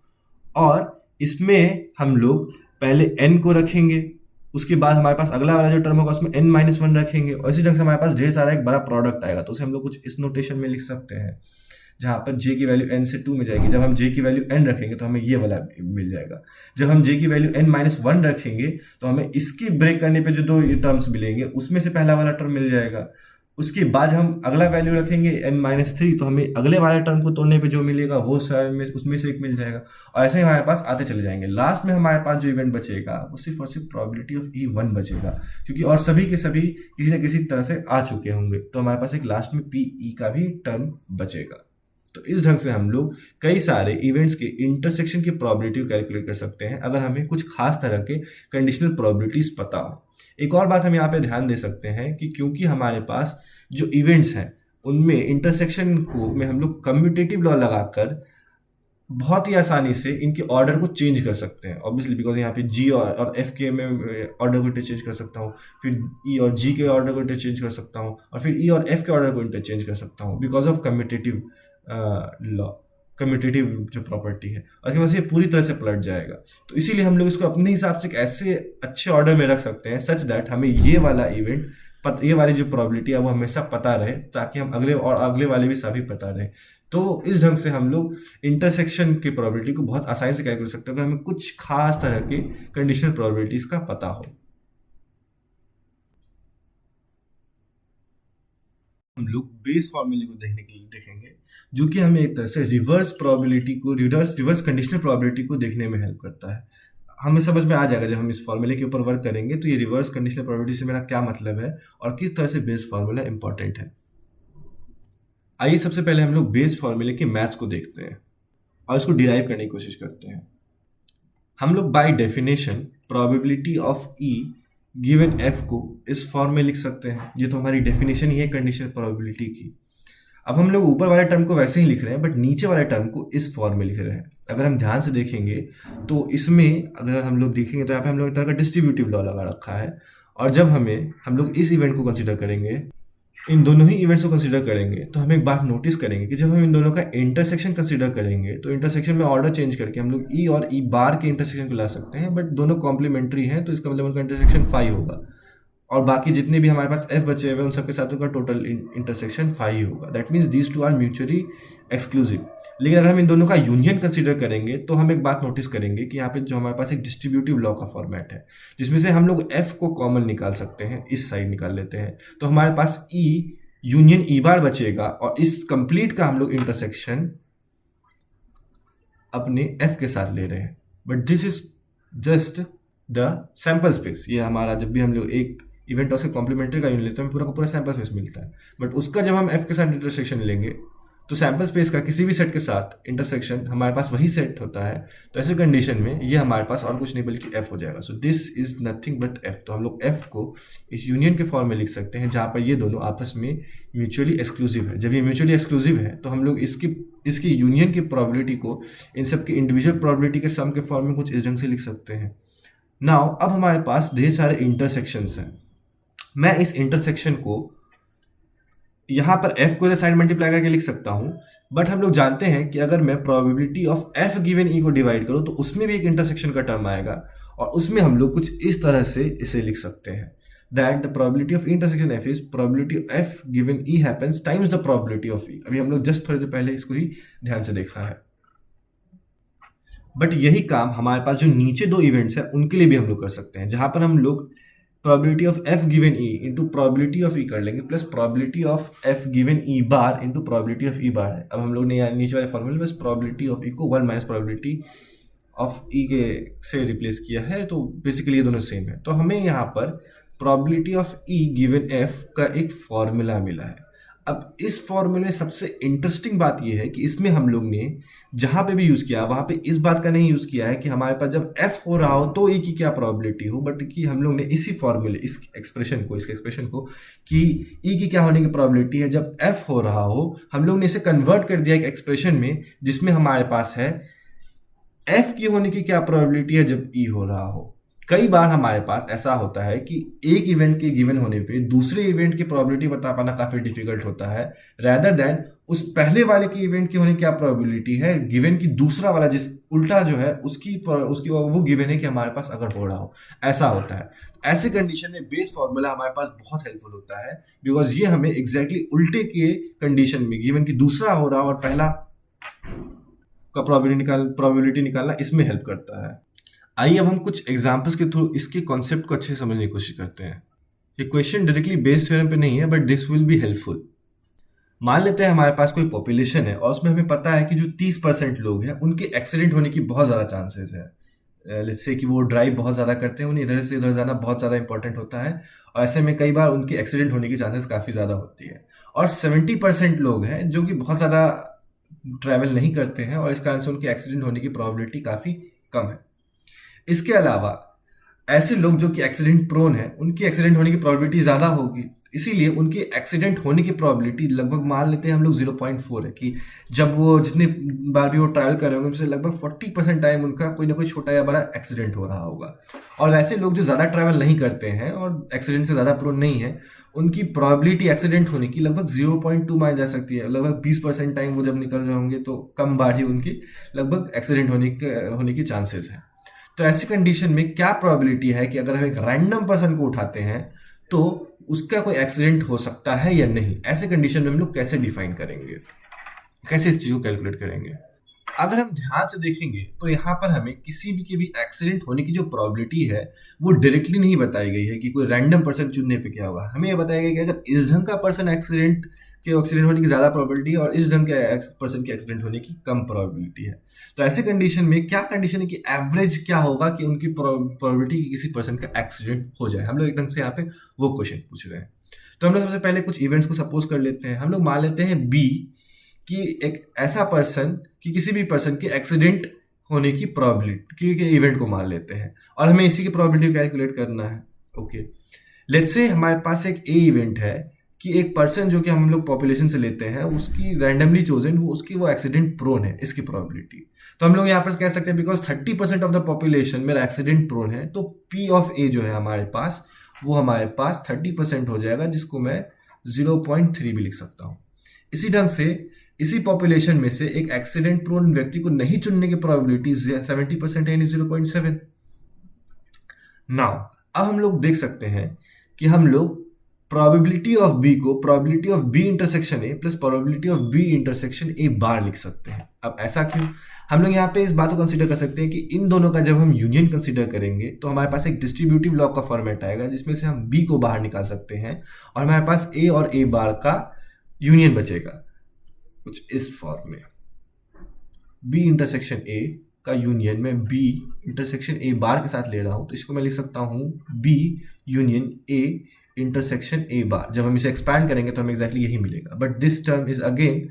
और इसमें हम लोग पहले n को रखेंगे, उसके बाद हमारे पास अगला वाला जो टर्म होगा उसमें n-1 रखेंगे, और इसी ढंग से हमारे पास ढेर सारा एक बड़ा प्रोडक्ट आएगा। तो उसे हम लोग कुछ इस नोटेशन में लिख सकते हैं जहाँ पर j की वैल्यू n से 2 में जाएगी। जब हम j की वैल्यू n रखेंगे तो हमें ये वाला मिल जाएगा। जब हम j की वैल्यू n-1 रखेंगे तो हमें इसकी ब्रेक करने पे जो दो टर्म्स मिलेंगे उसमें से पहला वाला टर्म मिल जाएगा। उसके बाद हम अगला वैल्यू रखेंगे n-3 तो हमें अगले वाले टर्म को तोड़ने पे जो मिलेगा वो उसमें से एक मिल जाएगा, और ऐसे ही हमारे पास आते चले जाएंगे। लास्ट में हमारे पास जो इवेंट बचेगा वो सिर्फ और सिर्फ प्रोबेबिलिटी ऑफ E1 बचेगा, क्योंकि और सभी के सभी किसी न किसी तरह से आ चुके होंगे। तो हमारे पास एक लास्ट में PE का भी टर्म बचेगा। तो इस ढंग से हम लोग कई सारे इवेंट्स के इंटरसेक्शन की प्रोबेबिलिटी कैलकुलेट कर सकते हैं अगर हमें कुछ खास तरह के कंडीशनल प्रोबेबिलिटीज पता हो। एक और बात हम यहाँ पे ध्यान दे सकते हैं कि क्योंकि हमारे पास जो इवेंट्स हैं उनमें इंटरसेक्शन को में हम लोग कम्यूटेटिव लॉ लगाकर बहुत ही आसानी से इनके ऑर्डर को चेंज कर सकते हैं। ऑब्वियसली बिकॉज यहाँ पे G और F के में ऑर्डर को इंटरचेंज कर सकता हूँ, फिर E और G के ऑर्डर को इंटरचेंज कर सकता हूँ, और फिर E और F के ऑर्डर को इंटरचेंज कर सकता हूँ because of commutative law, commutative जो प्रॉपर्टी है। और इसके बाद ये पूरी तरह से पलट जाएगा। तो इसीलिए हम लोग इसको अपने हिसाब से एक ऐसे अच्छे ऑर्डर में रख सकते हैं सच दैट हमें ये वाला इवेंट ये वाली जो प्रोबेबिलिटी है वो हमेशा पता रहे, ताकि हम अगले वाले भी सभी पता रहे। तो इस ढंग से हम लोग इंटरसेक्शन की प्रोबेबिलिटी को बहुत आसानी से कैलकुलेट कर सकते हैं अगर हमें कुछ खास तरह के कंडीशनल प्रोबेबिलिटीज का पता हो। हम लोग बेस फॉर्मूले को देखने के लिए देखेंगे जो कि हमें एक तरह से रिवर्स कंडीशनल प्रोबेबिलिटी को देखने में हेल्प करता है। हमें समझ में आ जाएगा जब हम इस फॉर्मूले के ऊपर वर्क करेंगे तो ये रिवर्स कंडीशनल प्रोबेबिलिटी से मेरा क्या मतलब है और किस तरह से बेस फॉर्मूला इंपॉर्टेंट है। आइए सबसे पहले हम लोग बेस फॉर्मूले के मैथ्स को देखते हैं और इसको डिराइव करने की कोशिश करते हैं। हम लोग by definition probability of E given F को इस फॉर्म में लिख सकते हैं। ये तो हमारी डेफिनेशन ही है कंडीशनल प्रोबेबिलिटी की। अब हम लोग ऊपर वाले टर्म को वैसे ही लिख रहे हैं बट नीचे वाले टर्म को इस फॉर्म में लिख रहे हैं। अगर हम ध्यान से देखेंगे तो इसमें अगर हम लोग देखेंगे तो यहाँ पे हम लोग एक तरह का डिस्ट्रीब्यूटिव लॉ लगा रखा है, और जब हम लोग इस इवेंट को कंसिडर करेंगे, इन दोनों ही इवेंट्स को कंसिडर करेंगे, तो हम एक बात नोटिस करेंगे कि जब हम इन दोनों का इंटरसेक्शन कंसिडर करेंगे तो इंटरसेक्शन में ऑर्डर चेंज करके हम लोग E और E बार के इंटरसेक्शन को ला सकते हैं, बट दोनों कॉम्प्लीमेंट्री हैं तो इसका मतलब उनका इंटरसेक्शन 5 होगा, और बाकी जितने भी हमारे पास F बचे हुए हैं उन सबके साथ उनका टोटल इंटरसेक्शन 5 होगा। That means these two are mutually exclusive. लेकिन अगर हम इन दोनों का यूनियन कंसीडर करेंगे तो हम एक बात नोटिस करेंगे कि यहाँ पे जो हमारे पास एक डिस्ट्रीब्यूटिव लॉ का फॉर्मेट है जिसमें से हम लोग F को कॉमन निकाल सकते हैं, इस साइड निकाल लेते हैं, तो हमारे पास E यूनियन E बार बचेगा, और इस कंप्लीट का हम लोग इंटरसेक्शन अपने F के साथ ले रहे हैं। But this is just the sample space. ये हमारा जब भी हम लोग एक इवेंट और उसके कॉम्प्लीमेंट्री का यूनिट लेते हैं पूरा का पूरा सैम्पल स्पेस मिलता है, बट उसका जब हम F के साथ इंटरसेक्शन लेंगे तो सैम्पल स्पेस का किसी भी सेट के साथ इंटरसेक्शन हमारे पास वही सेट होता है। तो ऐसे कंडीशन में ये हमारे पास और कुछ नहीं बल्कि F हो जाएगा। So this is nothing but F। तो हम लोग F को इस यूनियन के फॉर्म में लिख सकते हैं जहाँ पर ये दोनों आपस में म्यूचुअली एक्सक्लूसिव है। जब ये म्यूचुअली एक्सक्लूसिव है तो हम लोग इसकी यूनियन की प्रोबेबिलिटी को इन सब की इंडिविजुअल प्रोबेबिलिटी के सम के फॉर्म में कुछ इस ढंग से लिख सकते हैं। नाउ अब हमारे पास ढेर सारे इंटरसेक्शंस हैं। मैं इस इंटरसेक्शन को यहाँ पर F को साइड मल्टीप्लाई करके लिख सकता हूँ, बट हम लोग जानते हैं कि अगर मैं probability of F given E को डिवाइड करूँ तो उसमें भी एक इंटरसेक्शन का टर्म आएगा, और उसमें हम लोग कुछ इस तरह से इसे लिख सकते हैं that the probability of intersection F is probability of F given E happens times the probability of E। अभी हम लोग जस्ट थोड़ी देर पहले इसको ही ध्यान से देखा है, बट यही काम हमारे पास जो नीचे दो इवेंट्स हैं उनके लिए भी हम लोग कर सकते हैं, जहाँ पर हम लोग probability of F given E into probability of E कर लेंगे plus probability of F given E bar into probability of E बार है। अब हम लोग ने नीचे वाले फॉर्मूले बस प्रोबेबिलिटी ऑफ E को 1 माइनस प्रोबेबिलिटी ऑफ ई के से रिप्लेस किया है, तो बेसिकली ये दोनों सेम है। तो हमें यहाँ पर probability of E given F का एक फॉर्मूला मिला है। अब इस फॉर्मूले में सबसे इंटरेस्टिंग बात यह है कि इसमें हम लोग ने जहां पे भी यूज किया वहां पे इस बात का नहीं यूज किया है कि हमारे पास जब एफ हो रहा हो तो ई की क्या प्रोबेबिलिटी हो, बट कि हम लोग ने इसी फॉर्मूले इस एक्सप्रेशन को कि ई की क्या होने की प्रोबेबिलिटी है जब एफ हो रहा हो, हम लोग ने इसे कन्वर्ट कर दिया एक एक्सप्रेशन में जिसमें हमारे पास है एफ की होने की क्या प्रोबेबिलिटी है जब ई हो रहा हो। कई बार हमारे पास ऐसा होता है कि एक इवेंट के गिवन होने पे दूसरे इवेंट की प्रोबेबिलिटी बता पाना काफी डिफिकल्ट होता है, रेदर देन उस पहले वाले की इवेंट की होने की क्या प्रोबेबिलिटी है गिवन की दूसरा वाला जिस उल्टा जो है उसकी वो गिवन है कि हमारे पास अगर हो रहा हो, ऐसा होता है। ऐसे कंडीशन में बेस फॉर्मूला हमारे पास बहुत हेल्पफुल होता है, बिकॉज ये हमें एग्जैक्टली उल्टे के कंडीशन में गिवन की दूसरा हो रहा और पहला का प्रोबेबिलिटी निकालना इसमें हेल्प करता है। आइए अब हम कुछ एग्जांपल्स के थ्रू इसके कॉन्सेप्ट को अच्छे से समझने की कोशिश करते हैं। ये क्वेश्चन डायरेक्टली बेस थ्योरम पे नहीं है, but this will be helpful. मान लेते हैं हमारे पास कोई पॉपुलेशन है और उसमें हमें पता है कि जो 30% लोग हैं उनके एक्सीडेंट होने की बहुत ज़्यादा चांसेस है। लेट्स से कि वो ड्राइव बहुत ज़्यादा करते हैं, उन्हें इधर से इधर जाना बहुत ज़्यादा इंपॉर्टेंट होता है, और ऐसे में कई बार उनके एक्सीडेंट होने की चांसेस काफ़ी ज़्यादा होती है। और 70% लोग हैं जो कि बहुत ज़्यादा ट्रैवल नहीं करते हैं और इस कारण से उनके एक्सीडेंट होने की प्रोबेबिलिटी काफ़ी कम है। इसके अलावा ऐसे लोग जो कि एक्सीडेंट प्रोन है उनकी एक्सीडेंट होने की प्रोबेबिलिटी ज़्यादा होगी, इसीलिए उनके एक्सीडेंट होने की प्रोबेबिलिटी लगभग मान लेते हैं हम लोग 0.4 है कि जब वो जितने बार भी वो ट्रैवल कर रहे होंगे उनसे लगभग 40% टाइम उनका कोई ना कोई छोटा या बड़ा एक्सीडेंट हो रहा होगा। और वैसे लोग जो ज़्यादा ट्रैवल नहीं करते हैं और एक्सीडेंट से ज़्यादा प्रोन नहीं है, उनकी प्रोबेबिलिटी एक्सीडेंट होने की लगभग 0.2 मानी जा सकती है। लगभग 20% टाइम वो जब निकल रहे होंगे तो कम बार ही उनकी लगभग एक्सीडेंट होने की चांसेस है। तो ऐसी कंडीशन में क्या प्रोबेबिलिटी है कि अगर हम एक रैंडम पर्सन को उठाते हैं तो उसका कोई एक्सीडेंट हो सकता है या नहीं। ऐसे कंडीशन में हम लोग कैसे डिफाइन करेंगे, कैसे इस चीज को कैलकुलेट करेंगे? अगर हम ध्यान से देखेंगे तो यहाँ पर हमें किसी भी के भी एक्सीडेंट होने की जो प्रोबेबिलिटी है वो डायरेक्टली नहीं बताई गई है कि कोई रैंडम पर्सन चुनने पे क्या होगा। हमें ये बताया गया कि अगर इस ढंग का पर्सन एक्सीडेंट होने की ज़्यादा प्रोबेबिलिटी है और इस ढंग के पर्सन के एक्सीडेंट होने की कम प्रोबेबिलिटी है। तो ऐसे कंडीशन में क्या कंडीशन है कि एवरेज क्या होगा कि उनकी प्रोबेबिलिटी कि किसी पर्सन का एक्सीडेंट हो जाए। हम लोग एक ढंग से यहाँ पे वो क्वेश्चन पूछ रहे हैं। तो हम लोग सबसे पहले कुछ इवेंट्स को सपोज कर लेते हैं। हम लोग मान लेते हैं बी कि एक ऐसा पर्सन कि किसी भी पर्सन के एक्सीडेंट होने की प्रोबेबिलिटी के इवेंट को मान लेते हैं और हमें इसी की प्रोबेबिलिटी कैलकुलेट करना है। ओके, लेट्स से हमारे पास एक ए इवेंट है कि एक पर्सन जो कि हम लोग पॉपुलेशन से लेते हैं उसकी रैंडमली चोजन वो एक्सीडेंट प्रोन है, इसकी प्रोबेबिलिटी। तो हम लोग यहाँ पर कह सकते हैं बिकॉज 30% ऑफ द पॉपुलेशन मेरा एक्सीडेंट प्रोन है, तो पी ऑफ ए जो है हमारे पास वो हमारे पास 30% हो जाएगा, जिसको मैं 0.3 भी लिख सकता हूँ। इसी ढंग से इसी पॉपुलेशन में से एक एक्सीडेंट प्रोन व्यक्ति को नहीं चुनने की प्रोबेबिलिटी 70% है, यानी 0.7। नाउ अब हम लोग देख सकते हैं कि हम लोग प्रोबेबिलिटी ऑफ बी को probability of B intersection A plus probability of B intersection A bar लिख सकते हैं। अब ऐसा क्यों? हम लोग यहाँ पे इस बात को कंसीडर कर सकते हैं कि इन दोनों का जब हम यूनियन कंसीडर करेंगे तो हमारे पास एक डिस्ट्रीब्यूटिव लॉग का फॉर्मेट आएगा जिसमें से हम बी को बाहर निकाल सकते हैं और हमारे पास ए और ए बार का यूनियन बचेगा कुछ इस फॉर्म में। बी इंटरसेक्शन ए का यूनियन में बी इंटरसेक्शन ए बार के साथ ले रहा हूँ, तो इसको मैं लिख सकता हूँ B union A intersection A bar. जब हम इसे एक्सपैंड करेंगे तो हमें एग्जैक्टली यही मिलेगा, but this term is again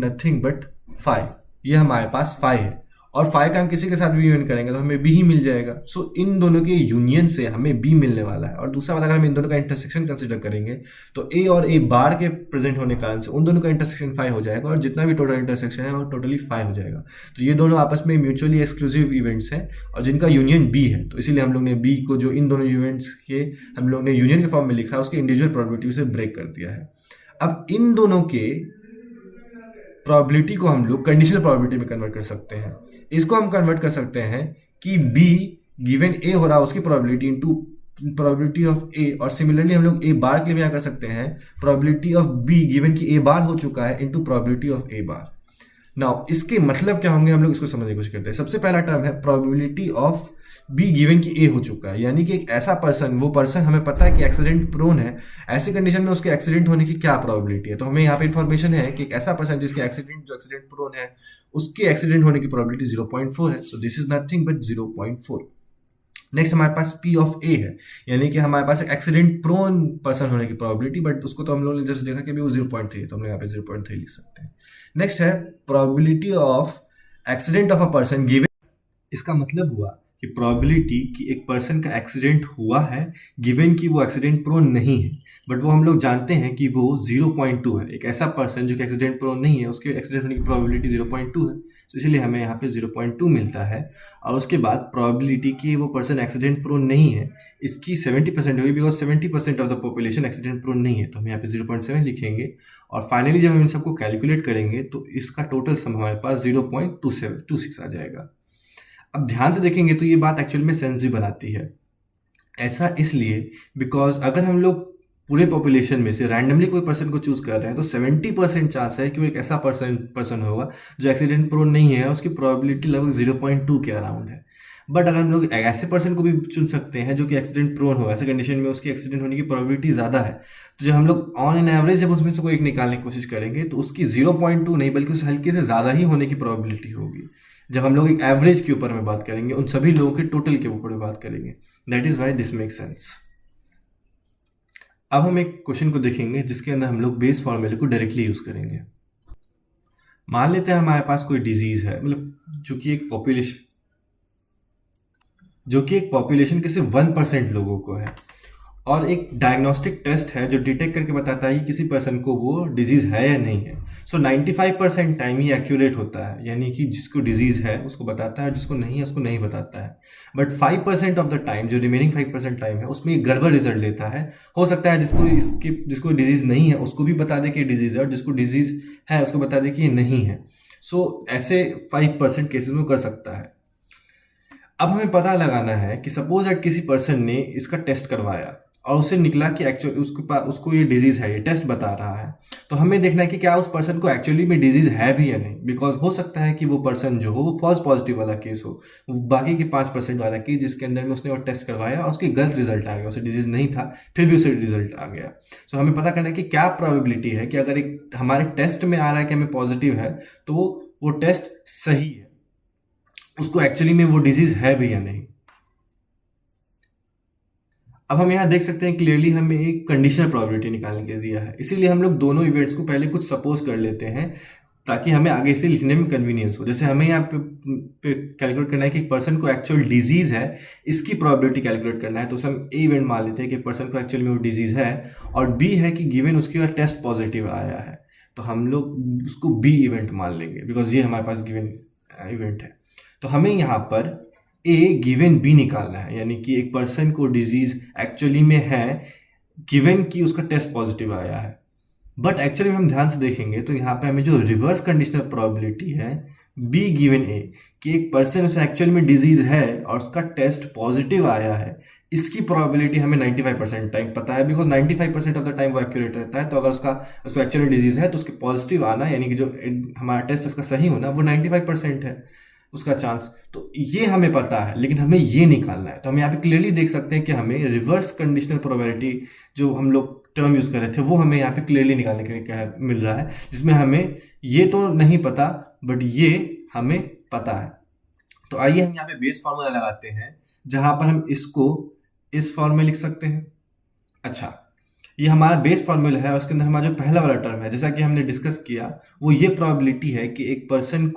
nothing but 5। ये हमारे पास 5 है और 5 का हम किसी के साथ भी यूनियन करेंगे तो हमें बी ही मिल जाएगा। सो इन दोनों के यूनियन से हमें बी मिलने वाला है। और दूसरा बात, अगर हम इन दोनों का इंटरसेक्शन कंसीडर करेंगे तो ए और ए बार के प्रेजेंट होने के कारण से उन दोनों का इंटरसेक्शन 5 हो जाएगा और जितना भी टोटल इंटरसेक्शन है वो टोटली 5 हो जाएगा। तो ये दोनों आपस में म्यूचुअली एक्सक्लूसिव इवेंट्स हैं और जिनका यूनियन बी है, तो इसीलिए हम लोग ने बी को जो इन दोनों इवेंट्स के हम लोग ने यूनियन के फॉर्म में लिखा है उसके इंडिविजुअल प्रोबेबिलिटी से ब्रेक कर दिया है। अब इन दोनों के प्रोबेबिलिटी को हम लोग कंडीशनल प्रोबेबिलिटी में कन्वर्ट कर सकते हैं। इसको हम कन्वर्ट कर सकते हैं कि बी गिवन ए हो रहा है उसकी प्रोबेबिलिटी इनटू प्रोबेबिलिटी ऑफ ए, और सिमिलरली हम लोग ए बार के लिए क्या कर सकते हैं, प्रोबेबिलिटी ऑफ बी गिवन कि ए बार हो चुका है into probability of A bar. Now इसके मतलब क्या होंगे हम लोग इसको समझने की कोशिश करते हैं। सबसे पहला टर्म है प्रोबेबिलिटी ऑफ बी गिवन की ए हो चुका है, यानी कि एक ऐसा पर्सन, वो पर्सन हमें पता है कि एक्सीडेंट प्रोन है, ऐसी कंडीशन में उसके एक्सीडेंट होने की क्या प्रोबेबिलिटी है। तो हमें यहाँ पे इन्फॉर्मेशन है कि एक ऐसा पर्सन जिसके एक्सीडेंट प्रोन है, उसके एक्सीडेंट होने की प्रोबेबिलिटी 0.4 है। So this is nothing but 0.4। Next हमारे पास पी ऑफ ए है, यानी कि हमारे पास एक एक्सीडेंट प्रोन पर्सन होने की प्रोबेबिलिटी, बट उसको तो हम लोगों ने जस्ट देखा कि वो 0.3 है, तो हम लोग यहाँ पे 0.3 लिख सकते हैं। नेक्स्ट है probability of accident of a person given. इसका मतलब हुआ कि प्रोबेबिलिटी कि एक पर्सन का एक्सीडेंट हुआ है गिवन कि वो एक्सीडेंट प्रोन नहीं है, बट वो हम लोग जानते हैं कि वो 0.2 है। एक ऐसा पर्सन जो कि एक्सीडेंट प्रोन नहीं है, उसके एक्सीडेंट होने की प्रोबेबिलिटी 0.2 है, तो इसीलिए हमें यहाँ पे 0.2 मिलता है। और उसके बाद प्रोबेबिलिटी कि वो पर्सन एक्सीडेंट प्रोन नहीं है, इसकी 70% होगी, because 70% of the population accident prone नहीं है, तो हम यहाँ पे 0.7 लिखेंगे। और फाइनली जब हम इन सबको कैलकुलेट करेंगे तो इसका टोटल सम हमारे पास 0.2726 आ जाएगा। अब ध्यान से देखेंगे तो ये बात एक्चुअल में सेंस भी बनाती है। ऐसा इसलिए बिकॉज अगर हम लोग पूरे पॉपुलेशन में से रैंडमली कोई पर्सन को चूज कर रहे हैं तो 70% चांस है कि वो एक ऐसा पर्सन होगा जो एक्सीडेंट प्रोन नहीं है, उसकी प्रोबेबिलिटी लगभग 0.2 के अराउंड है। बट अगर हम लोग ऐसे पर्सन को भी चुन सकते हैं जो कि एक्सीडेंट प्रोन हो, ऐसे कंडीशन में उसकी एक्सीडेंट होने की प्रोबेबिलिटी ज़्यादा है, तो जब हम लोग ऑन एन एवरेज जब उसमें से कोई एक निकालने की कोशिश करेंगे तो उसकी 0.2 नहीं बल्कि उस हल्के से ज़्यादा ही होने की प्रोबेबिलिटी होगी। जब हम लोग एक एवरेज के ऊपर में बात करेंगे, उन सभी लोगों के टोटल के ऊपर में बात करेंगे, that is why this make sense. अब हम एक क्वेश्चन को देखेंगे जिसके अंदर हम लोग बेस फॉर्मूले को डायरेक्टली यूज़ करेंगे। मान लेते हैं हमारे पास कोई डिजीज़ है, मतलब जो कि एक पॉपुलेशन के सिर्फ 1% लोगों को है, और एक डायग्नोस्टिक टेस्ट है जो डिटेक्ट करके बताता है कि किसी पर्सन को वो डिजीज़ है या नहीं है। सो 95% टाइम ही एक्यूरेट होता है, यानी कि जिसको डिजीज़ है उसको बताता है, जिसको नहीं है उसको नहीं बताता है। बट 5% ऑफ द टाइम, जो रिमेनिंग 5% टाइम है, उसमें एक गड़बड़ रिजल्ट देता है। हो सकता है जिसको डिजीज़ नहीं है उसको भी बता दे कि डिजीज़ है, और जिसको डिजीज़ है उसको बता दे कि ये नहीं है। सो ऐसे 5% केसेस में कर सकता है। अब हमें पता लगाना है कि सपोज दैट किसी पर्सन ने इसका टेस्ट करवाया और उसे निकला कि एक्चुअली उसको ये डिजीज़ है, ये टेस्ट बता रहा है, तो हमें देखना है कि क्या उस पर्सन को एक्चुअली में डिजीज़ है भी या नहीं। बिकॉज हो सकता है कि वो पर्सन जो हो वो फॉल्स पॉजिटिव वाला केस हो, वो बाकी के 5% वाला केस जिसके अंदर में उसने वो टेस्ट करवाया और उसकी गलत रिजल्ट आ गया, उसे डिजीज़ नहीं था फिर भी उसे रिजल्ट आ गया। सो हमें पता करना है कि क्या प्रोबेबिलिटी है कि अगर एक हमारे टेस्ट में आ रहा है कि हमें पॉजिटिव है तो वो टेस्ट सही है, उसको एक्चुअली में वो डिजीज़ है भी या नहीं। अब हम यहाँ देख सकते हैं क्लियरली हमें एक कंडीशनल प्रोबेबिलिटी निकालने के लिए दिया है, इसीलिए हम लोग दोनों इवेंट्स को पहले कुछ सपोज कर लेते हैं ताकि हमें आगे से लिखने में कन्वीनियंस हो। जैसे हमें यहाँ पे कैलकुलेट करना है कि एक पर्सन को एक्चुअल डिजीज़ है, इसकी प्रोबेबिलिटी कैलकुलेट करना है, तो हम ए इवेंट मान लेते हैं कि पर्सन को एक्चुअल में वो डिजीज़ है, और बी है कि गिवन उसके बाद टेस्ट पॉजिटिव आया है, तो हम लोग उसको बी इवेंट मान लेंगे बिकॉज ये हमारे पास गिवन इवेंट है। तो हमें यहाँ पर ए गिवन बी निकालना है, यानी कि एक पर्सन को डिजीज़ एक्चुअली में है गिवन कि उसका टेस्ट पॉजिटिव आया है। बट एक्चुअली हम ध्यान से देखेंगे तो यहाँ पे हमें जो रिवर्स कंडीशनल प्रोबेबिलिटी है बी गिवन ए, कि एक पर्सन उसे एक्चुअल में डिजीज़ है और उसका टेस्ट पॉजिटिव आया है, इसकी प्रोबेबिलिटी हमें 95% टाइम पता है, बिकॉज 95% ऑफ द टाइम वो एक्यूरेट रहता है। तो अगर उसको एक्चुअली डिजीज़ है तो उसके पॉजिटिव आना, यानी कि जो हमारा टेस्ट उसका सही होना, वो 95% है उसका चांस। तो ये हमें पता है, लेकिन हमें ये निकालना है। तो हम यहाँ पे क्लियरली देख सकते हैं कि हमें रिवर्स कंडीशनल प्रोबेबिलिटी जो हम लोग टर्म यूज़ कर रहे थे वो हमें यहाँ पे क्लियरली निकालने के लिए मिल रहा है, जिसमें हमें ये तो नहीं पता बट ये हमें पता है। तो आइए हम यहाँ पे बेस फॉर्मूला लगाते हैं, जहाँ पर हम इसको इस फॉर्म में लिख सकते हैं। अच्छा, ये हमारा बेस फॉर्मूला है, उसके अंदर हमारा जो पहला वाला टर्म है, जैसा कि हमने डिस्कस किया, वो ये प्रोबेबिलिटी है कि एक पर्सन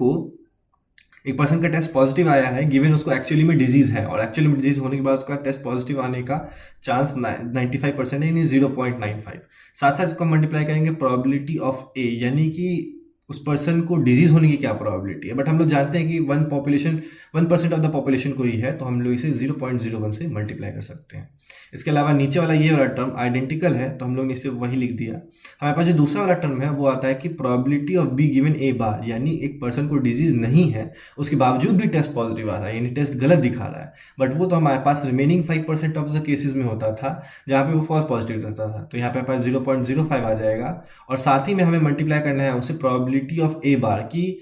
का टेस्ट पॉजिटिव आया है गिवन उसको एक्चुअली में डिजीज़ है, और एक्चुअली में डिजीज़ होने के बाद उसका टेस्ट पॉजिटिव आने का चांस 95% है, यानी 0.95। साथ साथ इसको मल्टीप्लाई करेंगे प्रोबेबिलिटी ऑफ ए, यानी कि उस पर्सन को डिजीज़ होने की क्या प्रोबेबिलिटी है। बट हम लोग जानते हैं कि 1% ऑफ द पॉपुलेशन को ही है, तो हम लोग इसे 0.01 से मल्टीप्लाई कर सकते हैं। इसके अलावा नीचे वाला ये वाला टर्म आइडेंटिकल है, तो हम लोग ने इसे वही लिख दिया। हमारे पास जो दूसरा वाला टर्म है वो आता है कि प्रोबेबिलिटी ऑफ बी गिवन ए बार, यानी एक पर्सन को डिजीज़ नहीं है उसके बावजूद भी टेस्ट पॉजिटिव आ रहा है, यानी टेस्ट गलत दिखा रहा है, बट वो तो हमारे पास रिमेनिंग 5% ऑफ द केसेस में होता था जहाँ पे वो फॉल्स पॉजिटिव रहता था। तो यहाँ पे हमारे पास 0.05 आ जाएगा, और साथ ही में हमें मल्टीप्लाई करना है उसे प्रोबेबिलिटी ऑफ ए बार की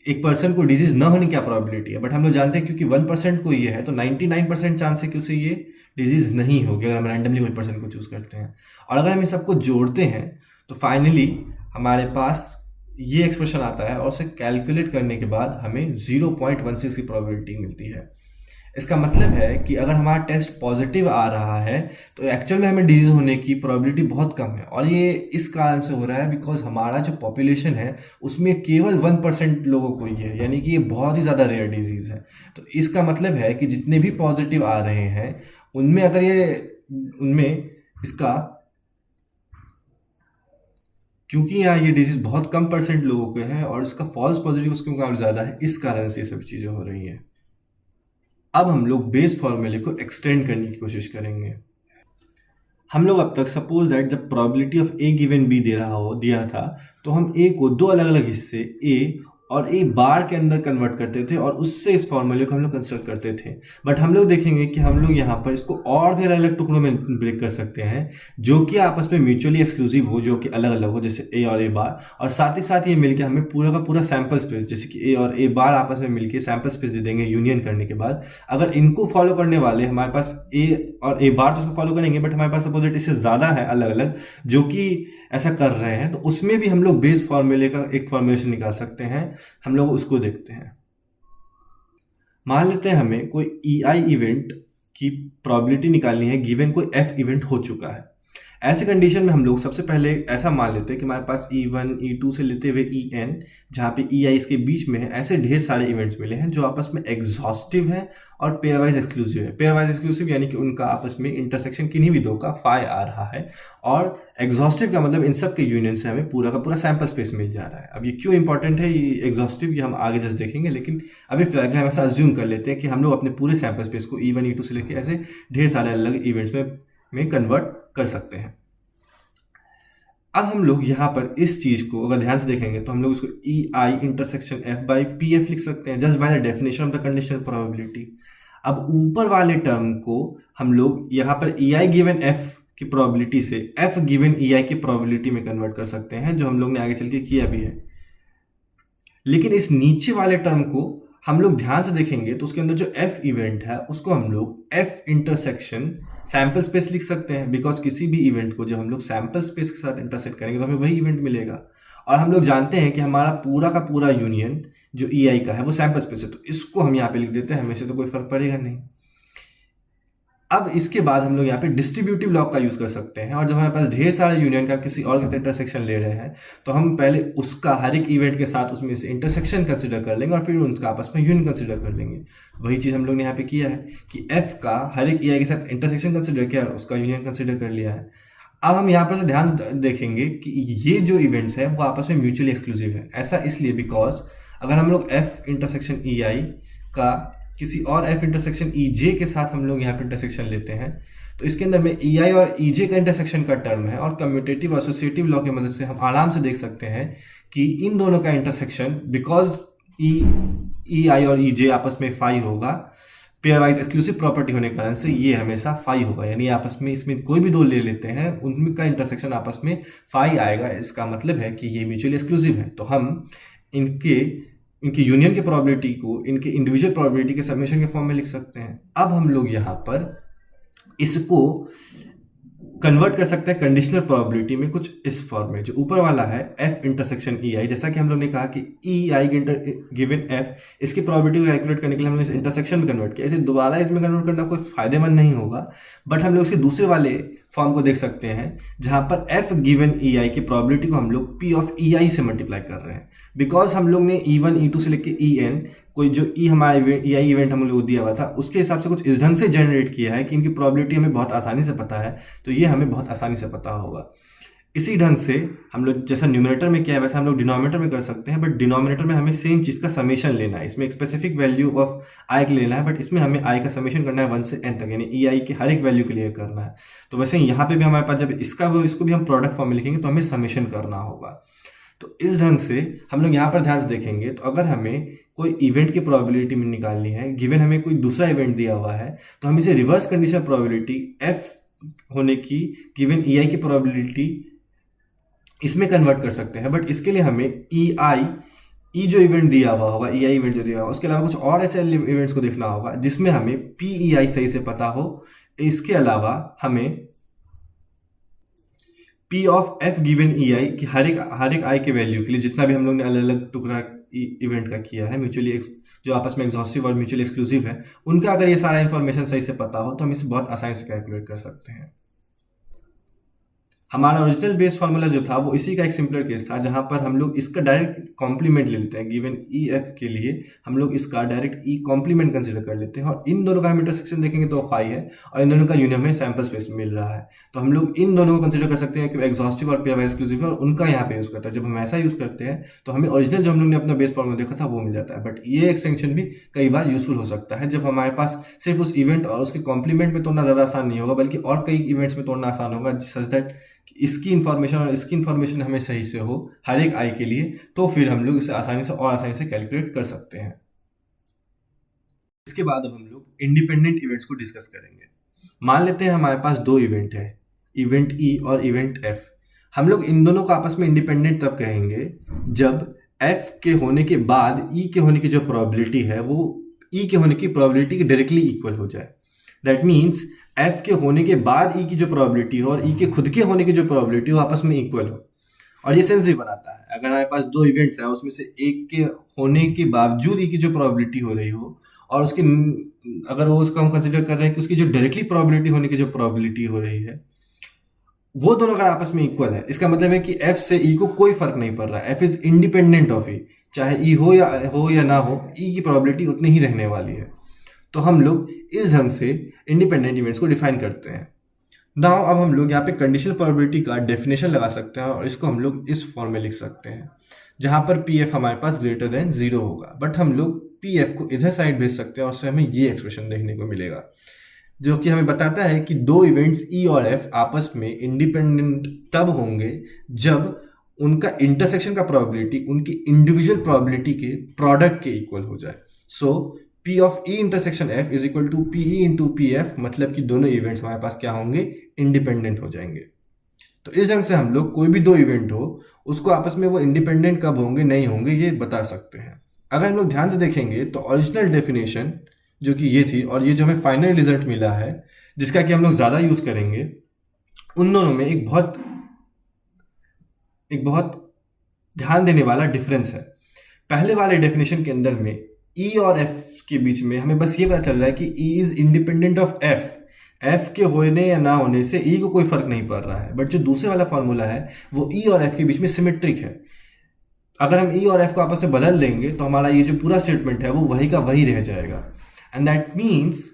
एक पर्सन को डिजीज न होने की क्या प्रोबेबिलिटी है, बट हम लोग जानते हैं क्योंकि 1% को ये है तो 99% चांस है कि उसे ये डिजीज नहीं होगी अगर हम रैंडमली कोई पर्सन को चूज करते हैं। और अगर हम इन सबको जोड़ते हैं तो फाइनली हमारे पास ये एक्सप्रेशन आता है और उसे कैलकुलेट करने के बाद हमें 0.16 की प्रोबेबिलिटी मिलती है। इसका मतलब है कि अगर हमारा टेस्ट पॉजिटिव आ रहा है तो एक्चुअल में हमें डिजीज होने की प्रोबेबिलिटी बहुत कम है, और ये इस कारण से हो रहा है बिकॉज हमारा जो पॉपुलेशन है उसमें केवल 1% लोगों को ये है, यानी कि ये बहुत ही ज़्यादा रेयर डिजीज़ है। तो इसका मतलब है कि जितने भी पॉजिटिव आ रहे हैं उनमें अगर ये उनमें इसका क्योंकि यहाँ ये डिजीज़ बहुत कम परसेंट लोगों के हैं और इसका फॉल्स पॉजिटिव उसके मुकाबले ज़्यादा है, इस कारण से ये सब चीज़ें हो रही हैं। अब हम लोग बेस फॉर्मूले को एक्सटेंड करने की कोशिश करेंगे। हम लोग अब तक सपोज दैट जब probability of A given B दिया था तो हम ए को दो अलग अलग हिस्से ए और ए बार के अंदर कन्वर्ट करते थे और उससे इस फॉर्मूले को हम लोग कंसिडर करते थे। बट हम लोग देखेंगे कि हम लोग यहाँ पर इसको और भी अलग अलग टुकड़ों में ब्रेक कर सकते हैं जो कि आपस में म्यूचुअली एक्सक्लूसिव हो, जो कि अलग अलग हो, जैसे ए और ए बार, और साथ ही साथ ये मिलके हमें पूरा का पूरा सैम्पल स्पेस, जैसे कि ए और ए बार आपस में मिलके सैम्पल स्पेस दे देंगे यूनियन करने के बाद। अगर इनको फॉलो करने वाले हमारे पास ए और ए बार तो उसको फॉलो करेंगे, बट हमारे पास सपोजिट इससे ज़्यादा है अलग अलग जो कि ऐसा कर रहे हैं, तो उसमें भी हम लोग बेस फॉर्मूले का एक फॉर्मुलेशन निकाल सकते हैं। हम लोग उसको देखते हैं। मान लेते हैं हमें कोई EI इवेंट की प्रोबेबिलिटी निकालनी है गिवन कोई F इवेंट हो चुका है। ऐसे कंडीशन में हम लोग सबसे पहले ऐसा मान लेते हैं कि हमारे पास E1 E2 से लेते हुए EN, जहाँ पे EI इसके बीच में है, ऐसे ढेर सारे इवेंट्स मिले हैं जो आपस में एग्जॉस्टिव हैं और पेयरवाइज एक्सक्लूसिव है। पेयरवाइज एक्सक्लूसिव यानी कि उनका आपस में इंटरसेक्शन किन्हीं भी दो का फाई आ रहा है, और एग्जॉस्टिव का मतलब इन सब के यूनियन से हमें पूरा का पूरा सैम्पल स्पेस मिल जा रहा है। अब ये क्यों इंपॉर्टेंट है ये एग्जॉस्टिव, ये हम आगे जस्ट देखेंगे, लेकिन अभी फिलहाल हम ऐसा अज्यूम कर लेते हैं कि हम लोग अपने पूरे सैम्पल स्पेस को E1 E2 से लेकर ऐसे ढेर सारे अलग इवेंट्स में कन्वर्ट कर सकते हैं। अब हम लोग यहाँ पर इस चीज़ को अगर ध्यान से देखेंगे तो हम लोग इसको EI intersection F by PF लिख सकते हैं just by the definition of the conditional probability. अब ऊपर वाले टर्म को हम लोग यहाँ पर EI गिवन F की प्रोबेबिलिटी से F गिवन EI की प्रोबेबिलिटी में कन्वर्ट कर सकते हैं, जो हम लोग ने आगे चल के किया भी है। लेकिन इस नीचे वाले टर्म को हम लोग ध्यान से देखेंगे तो उसके अंदर जो F इवेंट है उसको हम लोग F इंटरसेक्शन सैम्पल स्पेस लिख सकते हैं, बिकॉज किसी भी इवेंट को जब हम लोग सैम्पल स्पेस के साथ इंटरसेक्ट करेंगे तो हमें वही इवेंट मिलेगा। और हम लोग जानते हैं कि हमारा पूरा का पूरा यूनियन जो EI का है वो सैम्पल स्पेस है, तो इसको हम यहाँ पे लिख देते हैं, हमें से तो कोई फर्क पड़ेगा नहीं। अब इसके बाद हम लोग यहाँ पे डिस्ट्रीब्यूटिव लॉग का यूज़ कर सकते हैं, और जब हमारे पास ढेर सारे यूनियन का किसी और के साथ इंटरसेक्शन ले रहे हैं तो हम पहले उसका हर एक इवेंट के साथ उसमें से इंटरसेक्शन कंसिडर कर लेंगे और फिर उनका आपस में यूनियन कंसिडर कर लेंगे। वही चीज़ हम लोग ने यहाँ पे किया है कि F का हर एक EI के साथ इंटरसेक्शन कंसिडर किया और उसका यूनियन कंसिडर कर लिया है। अब हम यहाँ पर से ध्यान से देखेंगे कि ये जो इवेंट्स है वो आपस में म्यूचुअली एक्सक्लूसिव है। ऐसा इसलिए बिकॉज अगर हम लोग F इंटरसेक्शन EI का किसी और F इंटरसेक्शन EJ के साथ हम लोग यहाँ पे इंटरसेक्शन लेते हैं तो इसके अंदर में EI और EJ का इंटरसेक्शन का टर्म है, और कम्यूटेटिव एसोसिएटिव लॉ की मदद से हम आराम से देख सकते हैं कि इन दोनों का इंटरसेक्शन बिकॉज EI और EJ आपस में फाई होगा, पेयरवाइज एक्सक्लूसिव प्रॉपर्टी होने के कारण से ये हमेशा फाई होगा, यानी आपस में इसमें कोई भी दो ले लेते हैं उनका इंटरसेक्शन आपस में फाई आएगा। इसका मतलब है कि ये म्यूचुअली एक्सक्लूसिव है, तो हम इनके यूनियन के प्रोबेबिलिटी को इनके इंडिविजुअल प्रोबेबिलिटी के समेशन के फॉर्म में लिख सकते हैं। अब हम लोग यहाँ पर इसको कन्वर्ट कर सकते हैं कंडीशनल प्रोबेबिलिटी में कुछ इस फॉर्म में, जो ऊपर वाला है F इंटरसेक्शन EI, जैसा कि हम लोग ने कहा कि EI गिवन F, इसकी प्रोबेबिलिटी को कैलकुलेट करने के लिए हमने इस इंटरसेक्शन में कन्वर्ट किया। इसे दोबारा इसमें कन्वर्ट करना कोई फायदेमंद नहीं होगा, बट हम लोग इसके दूसरे वाले फॉर्म को देख सकते हैं जहां पर F गिवन EI की प्रोबेबिलिटी को हम लोग P ऑफ EI से मल्टीप्लाई कर रहे हैं, बिकॉज हम लोग ने E1 E2 से लेकर EN कोई जो हमारा EI इवेंट हम लोग दिया हुआ था उसके हिसाब से कुछ इस ढंग से जनरेट किया है कि इनकी प्रोबेबिलिटी हमें बहुत आसानी से पता है, तो ये हमें बहुत आसानी से पता होगा। इसी ढंग से हम लोग जैसा न्यूमरेटर में किया है वैसा हम लोग डिनोमिनेटर में कर सकते हैं, बट डिनोमिनेटर में हमें सेम चीज़ का समेशन लेना है, इसमें एक स्पेसिफिक वैल्यू ऑफ आई के लेना है, बट इसमें हमें आई का समेशन करना है 1 से n तक, यानी EI के हर एक वैल्यू के लिए करना है। तो वैसे यहाँ पे भी हमारे पास जब इसको भी हम प्रोडक्ट फॉर्म में लिखेंगे तो हमें समेशन करना होगा। तो इस ढंग से हम लोग यहाँ पर ध्यान से देखेंगे तो अगर हमें कोई इवेंट की प्रोबेबिलिटी में निकालनी है, गिवन हमें कोई दूसरा इवेंट दिया हुआ है, तो हम इसे रिवर्स कंडीशनल प्रोबेबिलिटी F होने की गिवन EI की प्रोबेबिलिटी इसमें कन्वर्ट कर सकते हैं, बट इसके लिए हमें EI ई जो इवेंट दिया हुआ होगा, ई आई इवेंट जो दिया होगा, उसके अलावा कुछ और ऐसे इवेंट्स को देखना होगा जिसमें हमें पी ई आई सही से पता हो। इसके अलावा हमें P of F given E I की हर एक आई के वैल्यू के लिए जितना भी हम लोग ने अलग अलग टुकड़ा इवेंट का किया है, म्यूचुअली जो आपस में एग्जॉस्टिव और म्यूचुअली एक्सक्लूसिव है, उनका अगर ये सारा इन्फॉर्मेशन सही से पता हो तो हम इसे बहुत आसानी से कैलकुलेट कर सकते हैं। हमारा ओरिजिनल बेस फार्मूला जो था वो इसी का एक सिंपलर केस था, जहाँ पर हम लोग इसका डायरेक्ट कॉम्प्लीमेंट ले लेते हैं। गिवन ई एफ के लिए हम लोग इसका डायरेक्ट ई कॉम्प्लीमेंट कंसिडर कर लेते हैं, और इन दोनों का हम इंटरसेक्शन देखेंगे तो फाई है, और इन दोनों का यूनियन में सैंपल स्पेस मिल रहा है। तो हम लोग इन दोनों को कंसिडर कर सकते हैं कि एग्जॉस्टिव और पेयर एक्सक्लूसिव है, और उनका यहाँ पे यूज़ करता है। जब हम ऐसा यूज़ करते हैं तो हमें ओरिजिनल जो हम लोग ने अपना बेस फार्मूला देखा था वो मिल जाता है। बट ये एक्सटेंशन भी कई बार यूजफुल हो सकता है जब हमारे पास सिर्फ उस इवेंट और उसके कॉम्प्लीमेंट में तोड़ना ज़्यादा आसान नहीं होगा, बल्कि और कई इवेंट्स में तोड़ना आसान होगा, सच दैट इसकी इन्फॉर्मेशन और इसकी इन्फॉर्मेशन हमें सही से हो हर एक आई के लिए, तो फिर हम लोग इसे आसानी से कैलकुलेट कर सकते हैं। इसके बाद अब हम लोग इंडिपेंडेंट इवेंट्स को डिस्कस करेंगे। मान लेते हैं हमारे पास दो इवेंट है, इवेंट ई और इवेंट एफ। हम लोग इन दोनों को आपस में इंडिपेंडेंट तब कहेंगे जब एफ के होने के बाद ई के होने की जो प्रोबेबिलिटी है वो ई के होने की प्रोबेबिलिटी के डायरेक्टली इक्वल हो जाए। दैट मीन्स एफ के होने के बाद ई की जो प्रोबेबिलिटी हो और ई के खुद के होने की जो प्रोबेबिलिटी हो आपस में इक्वल हो। और ये सेंस भी बनाता है, अगर हमारे पास दो इवेंट्स है उसमें से एक के होने के बावजूद ई की जो प्रोबेबिलिटी हो रही हो, और उसकी अगर वो उसका हम कंसिडर कर रहे हैं कि उसकी जो डायरेक्टली प्रोबेबिलिटी होने की जो प्रोबेबिलिटी हो रही है वो दोनों अगर आपस में इक्वल है, इसका मतलब है कि एफ से ई को कोई फर्क नहीं पड़ रहा है। एफ इज इंडिपेंडेंट ऑफ ई, चाहे ई हो या ना हो, ई की प्रोबेबिलिटी उतनी ही रहने वाली है। तो हम लोग इस ढंग से इंडिपेंडेंट इवेंट्स को डिफाइन करते हैं। नाउ अब हम लोग यहाँ पे कंडीशनल प्रोबेबिलिटी का डेफिनेशन लगा सकते हैं, और इसको हम लोग इस फॉर्म में लिख सकते हैं, जहाँ पर पी एफ हमारे पास ग्रेटर देन 0 होगा। बट हम लोग पी एफ को इधर साइड भेज सकते हैं और उससे हमें ये एक्सप्रेशन देखने को मिलेगा, जो कि हमें बताता है कि दो इवेंट्स ई और एफ आपस में इंडिपेंडेंट तब होंगे जब उनका इंटरसेक्शन का प्रोबेबिलिटी उनकी इंडिविजुअल प्रोबेबिलिटी के प्रोडक्ट के इक्वल हो जाए। So P of E intersection F is equal to P E into P F, मतलब कि दोनों इवेंट्स हमारे पास क्या होंगे, इंडिपेंडेंट हो जाएंगे। तो इस ढंग से हम लोग कोई भी दो इवेंट हो उसको आपस में वो इंडिपेंडेंट कब होंगे नहीं होंगे ये बता सकते हैं। अगर हम लोग ध्यान से देखेंगे तो ओरिजिनल डेफिनेशन जो कि ये थी, और ये जो हमें फाइनल रिजल्ट मिला है जिसका कि हम लोग ज़्यादा यूज़ करेंगे, उन दोनों में एक बहुत ध्यान देने वाला डिफरेंस है। पहले वाले डेफिनेशन के अंदर में ई और एफ के बीच में हमें बस ये पता चल रहा है कि E is independent of F, F के होने या ना होने से ई को कोई फर्क नहीं पड़ रहा है। बट जो दूसरे वाला फॉर्मूला है वो ई और एफ के बीच में सिमेट्रिक है। अगर हम ई और एफ को आपस में बदल देंगे तो हमारा ये जो पूरा स्टेटमेंट है वो वही का वही रह जाएगा। एंड दैट मीन्स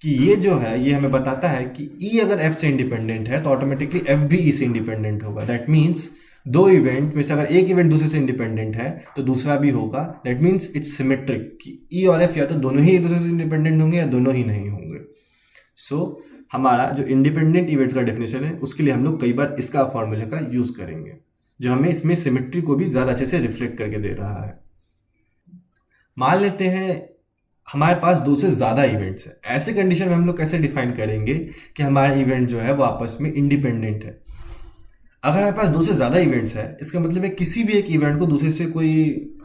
कि ये जो है ये हमें बताता है कि ई अगर एफ से इंडिपेंडेंट है तो ऑटोमेटिकली एफ भी ई से इंडिपेंडेंट होगा। दैट मीन्स दो इवेंट में से अगर एक इवेंट दूसरे से इंडिपेंडेंट है तो दूसरा भी होगा। दैट मीन्स इट्स सिमेट्रिक कि ई और एफ या तो दोनों ही एक दूसरे से इंडिपेंडेंट होंगे या दोनों ही नहीं होंगे। सो हमारा जो इंडिपेंडेंट इवेंट्स का डेफिनेशन है उसके लिए हम लोग कई बार इसका फॉर्मूले का यूज़ करेंगे, जो हमें इसमें सिमेट्री को भी ज़्यादा अच्छे से रिफ्लेक्ट करके दे रहा है। मान लेते हैं हमारे पास दो से ज़्यादा इवेंट्स है, ऐसे कंडीशन में हम लोग कैसे डिफाइन करेंगे कि हमारा इवेंट जो है वो आपस में इंडिपेंडेंट है। अगर हमारे पास दो से ज़्यादा इवेंट्स है इसका मतलब है किसी भी एक इवेंट को दूसरे से कोई